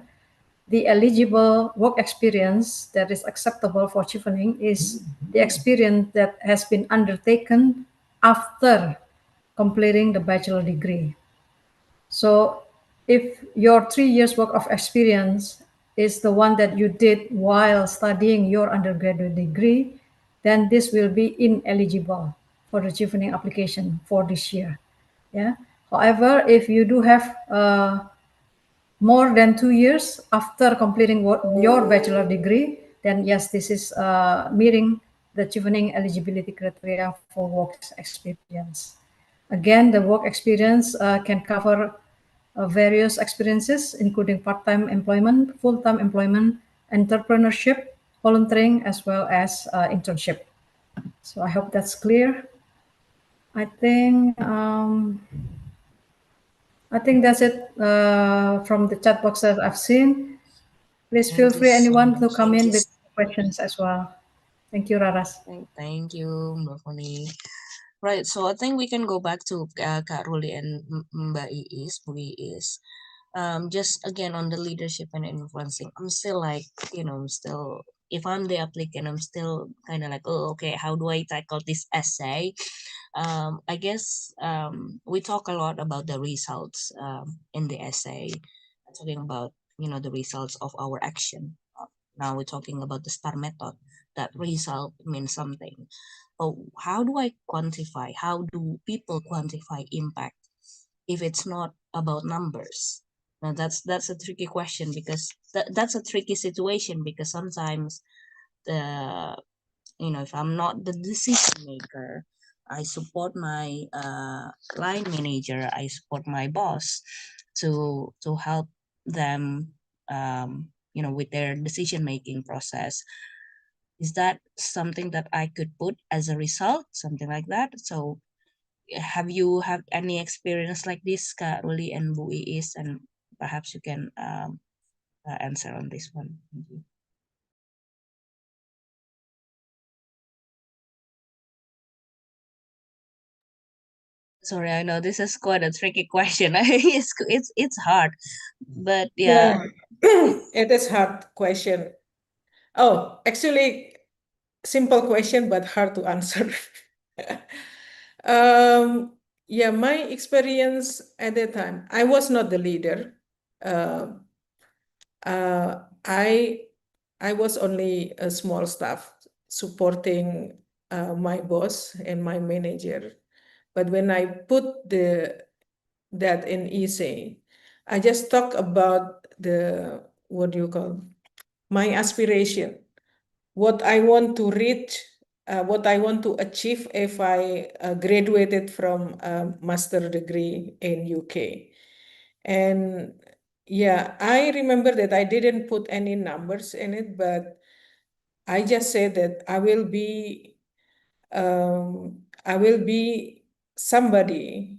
the eligible work experience that is acceptable for Chevening is the experience that has been undertaken after completing the bachelor degree. So if your 3 years work of experience is the one that you did while studying your undergraduate degree, then this will be ineligible for the Chevening application for this year. Yeah. However, if you do have more than 2 years after completing your bachelor degree, then yes, this is meeting the Chevening eligibility criteria for work experience. Again, the work experience can cover various experiences, including part-time employment, full-time employment, entrepreneurship, volunteering, as well as internship. So I hope that's clear. I think that's it from the chat box that I've seen. Please feel free, anyone, to come in with questions as well. Thank you, Raras. Thank you, Mbak Foni. Right, so I think we can go back to Kak Ruli and Mbak Iis, Bu Iis. Just again on the leadership and influencing, I'm still like, still, if I'm the applicant, I'm still kind of like, oh, okay, how do I tackle this essay? I guess we talk a lot about the results in the essay, talking about, the results of our action. Now we're talking about the STAR method. That result means something. Oh, how do I quantify? How do people quantify impact if it's not about numbers? Now that's a tricky question, because that's a tricky situation, because sometimes if I'm not the decision maker, I support my line manager, I support my boss to help them with their decision making process. Is that something that I could put as a result, something like that? So have you had any experience like this, Kak Ruli and Bu Iis, and perhaps you can answer on this one. Thank you. Sorry, I know this is quite a tricky question. it's hard, but yeah. It is hard question. Oh, actually, simple question but hard to answer. Yeah, my experience at that time, I was not the leader. I was only a small staff supporting my boss and my manager. But when I put that in essay, I just talk about what do you call, my aspiration, what I want to reach, what I want to achieve if I graduated from a master degree in UK. And yeah, I remember that I didn't put any numbers in it, but I just said that I will be somebody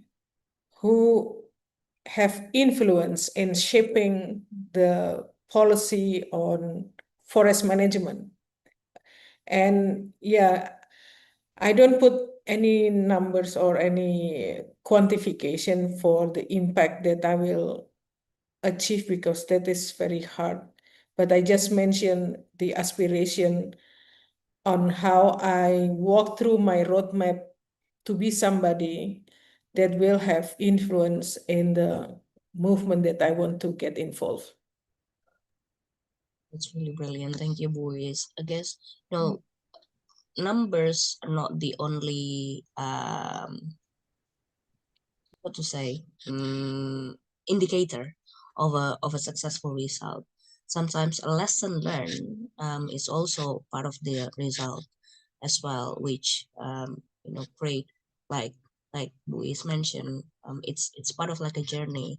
who have influence in shaping the policy on forest management. And yeah, I don't put any numbers or any quantification for the impact that I will achieve because that is very hard. But I just mentioned the aspiration on how I walk through my roadmap to be somebody that will have influence in the movement that I want to get involved. It's really brilliant. Thank you, boys. I guess, numbers are not the only what to say indicator of a successful result. Sometimes a lesson learned is also part of the result as well, which create like Luis mentioned, it's part of like a journey.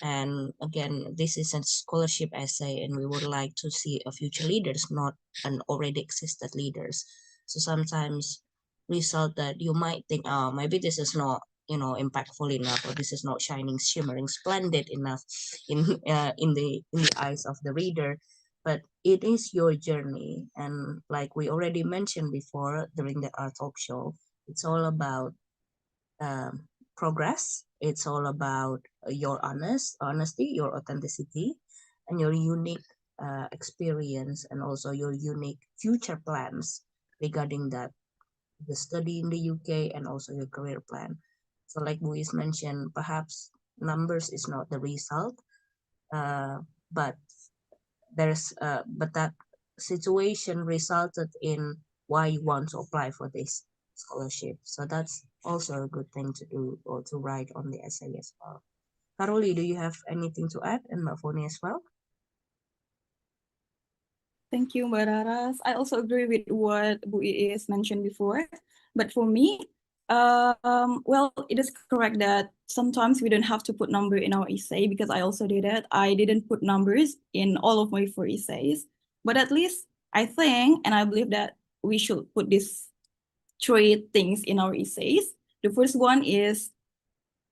And again, this is a scholarship essay, and we would like to see a future leaders, not an already existed leaders. So sometimes result that you might think, oh, maybe this is not impactful enough, or this is not shining, shimmering, splendid enough in the eyes of the reader. But it is your journey, and like we already mentioned before during our talk show, it's all about progress. It's all about your honesty, your authenticity, and your unique experience, and also your unique future plans regarding that, the study in the UK, and also your career plan. So like Luis mentioned, perhaps numbers is not the result, but that situation resulted in why you want to apply for this scholarship. So that's also a good thing to do, or to write on the essay as well. Caroli, do you have anything to add, and Mafoni as well? Thank you, Mbak Raras. I also agree with what Bu Iis mentioned before. But for me, well, it is correct that sometimes we don't have to put number in our essay, because I also did it. I didn't put numbers in all of my 4 essays, but at least I think, and I believe that we should put these 3 things in our essays. The first one is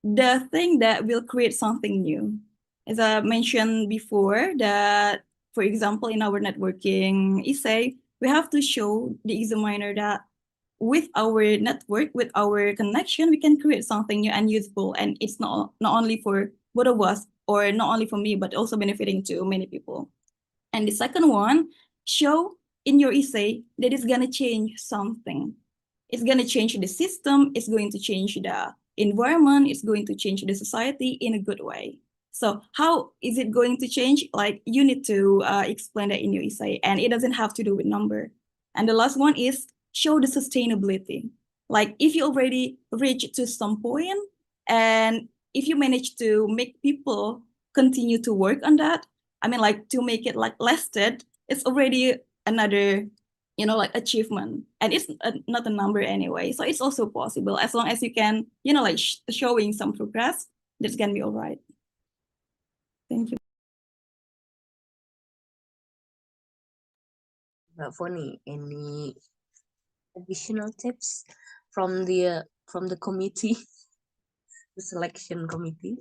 the thing that will create something new. As I mentioned before, that for example, in our networking essay, we have to show the examiner that with our network, with our connection, we can create something new and useful. And it's not only for both of us, or not only for me, but also benefiting to many people. And the second one, show in your essay that it's gonna change something. It's gonna change the system, it's going to change the environment, it's going to change the society in a good way. So how is it going to change? Like, you need to explain that in your essay, and it doesn't have to do with number. And the last one is show the sustainability. Like, if you already reach to some point, and if you manage to make people continue to work on that, I mean, like, to make it like lasted, it's already another, like achievement, and it's not a number anyway. So it's also possible, as long as you can, like showing some progress, that's gonna be all right. Thank you. Foni, any additional tips from the committee, the selection committee?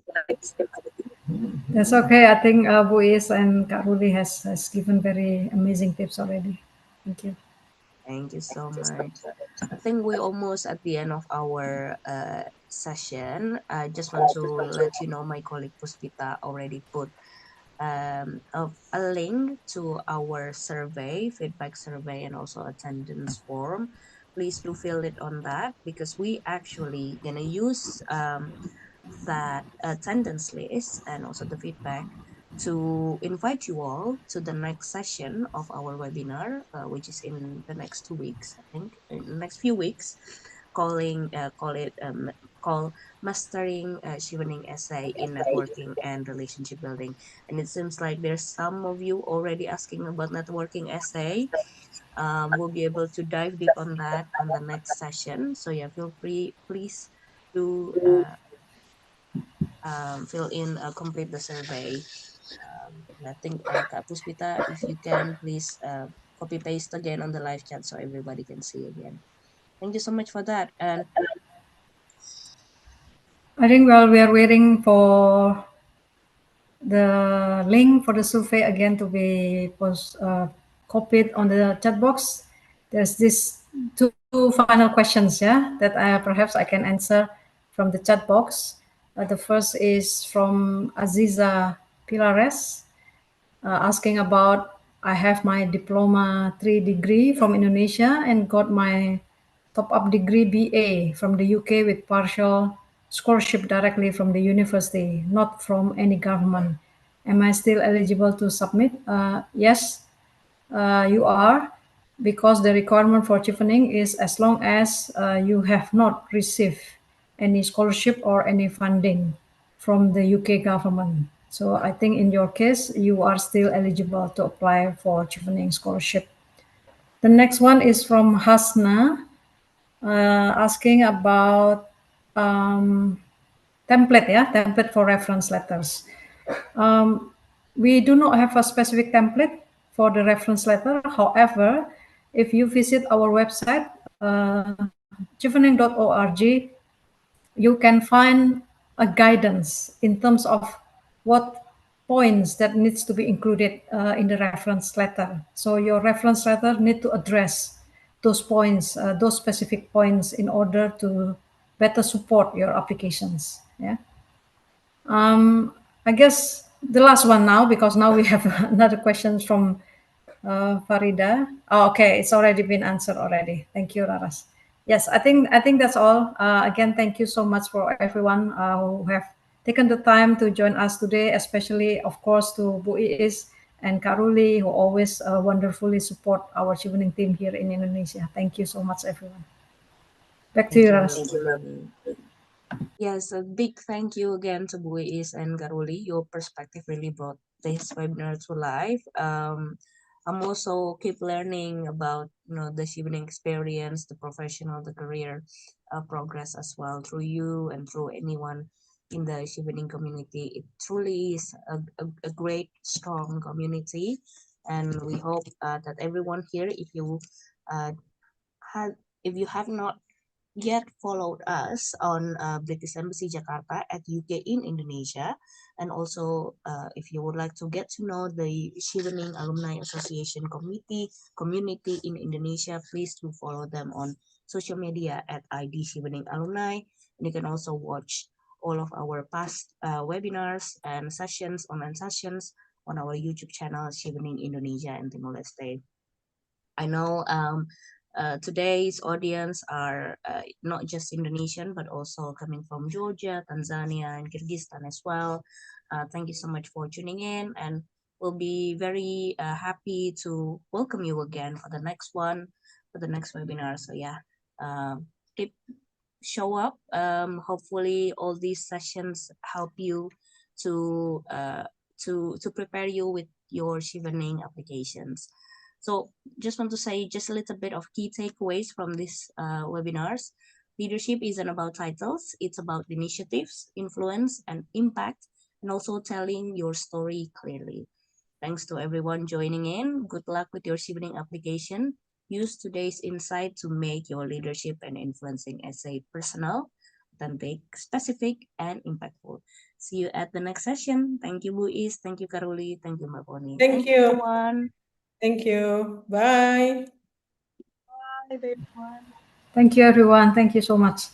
That's okay. I think Bu Is and Kak Ruli has given very amazing tips already. Thank you. Thank you so much. I think we're almost at the end of our session. I just want to let you know my colleague Puspita already put a link to our survey, feedback survey, and also attendance form. Please do fill it on that, because we actually gonna use that attendance list and also the feedback to invite you all to the next session of our webinar, which is in the next 2 weeks, I think, in the next few weeks, call Mastering Chevening Essay in Networking and Relationship Building. And it seems like there's some of you already asking about networking essay. We'll be able to dive deep on that on the next session. So yeah, feel free, please do fill in, complete the survey. I think Kak Puspita, if you can, please copy paste again on the live chat so everybody can see again. Thank you so much for that. And I think while we are waiting for the link for the survey again to be copied on the chat box, there's this two final questions, yeah, that perhaps I can answer from the chat box. The first is from Aziza Pilares, asking about I have my diploma 3 degree from Indonesia and got my top-up degree BA from the UK with partial scholarship directly from the university, not from any government. Am I still eligible to submit? Yes, you are, because the requirement for chevening is as long as you have not received any scholarship or any funding from the UK government. So I think in your case, you are still eligible to apply for chevening scholarship. The next one is from Hasna, asking about template for reference letters. We do not have a specific template for the reference letter. However, if you visit our website, chevening.org, you can find a guidance in terms of what points that needs to be included in the reference letter. So your reference letter need to address those points, those specific points, in order to better support your applications. Yeah. I guess the last one now, because now we have another question from Farida. Oh, okay, it's already been answered already. Thank you, Raras. Yes, I think that's all. Again, thank you so much for everyone who have taken the time to join us today, especially, of course, to Bu Iis and Karuli, who always wonderfully support our chevening team here in Indonesia. Thank you so much, everyone. Back to you, Raras. Yes, a big thank you again to Bu Iis and Garuli. Your perspective really brought this webinar to life. I'm also keep learning about the chevening experience, the professional, the career progress as well through you and through anyone in the chevening community. It truly is a great, strong community, and we hope that everyone here, if you have not yet followed us on British Embassy Jakarta at UK in Indonesia, and also if you would like to get to know the Chevening Alumni Association community in Indonesia, please do follow them on social media at ID Chevening Alumni. And you can also watch all of our past webinars and online sessions on our YouTube channel, Chevening Indonesia and Timor-Leste. I know today's audience are not just Indonesian, but also coming from Georgia, Tanzania, and Kyrgyzstan as well. Thank you so much for tuning in, and we'll be very happy to welcome you again for the next webinar. So yeah, show up. Hopefully all these sessions help you to prepare you with your chevening applications. So just want to say just a little bit of key takeaways from these webinars. Leadership isn't about titles, it's about initiatives, influence, and impact, and also telling your story clearly. Thanks to everyone joining in. Good luck with your chevening application. Use today's insight to make your leadership and influencing essay personal, authentic, specific, and impactful. See you at the next session. Thank you, Bu Iis. Thank you, Karuli. Thank you, Maponi. Thank you, everyone. Thank you. Bye. Bye, everyone. Thank you, everyone. Thank you so much.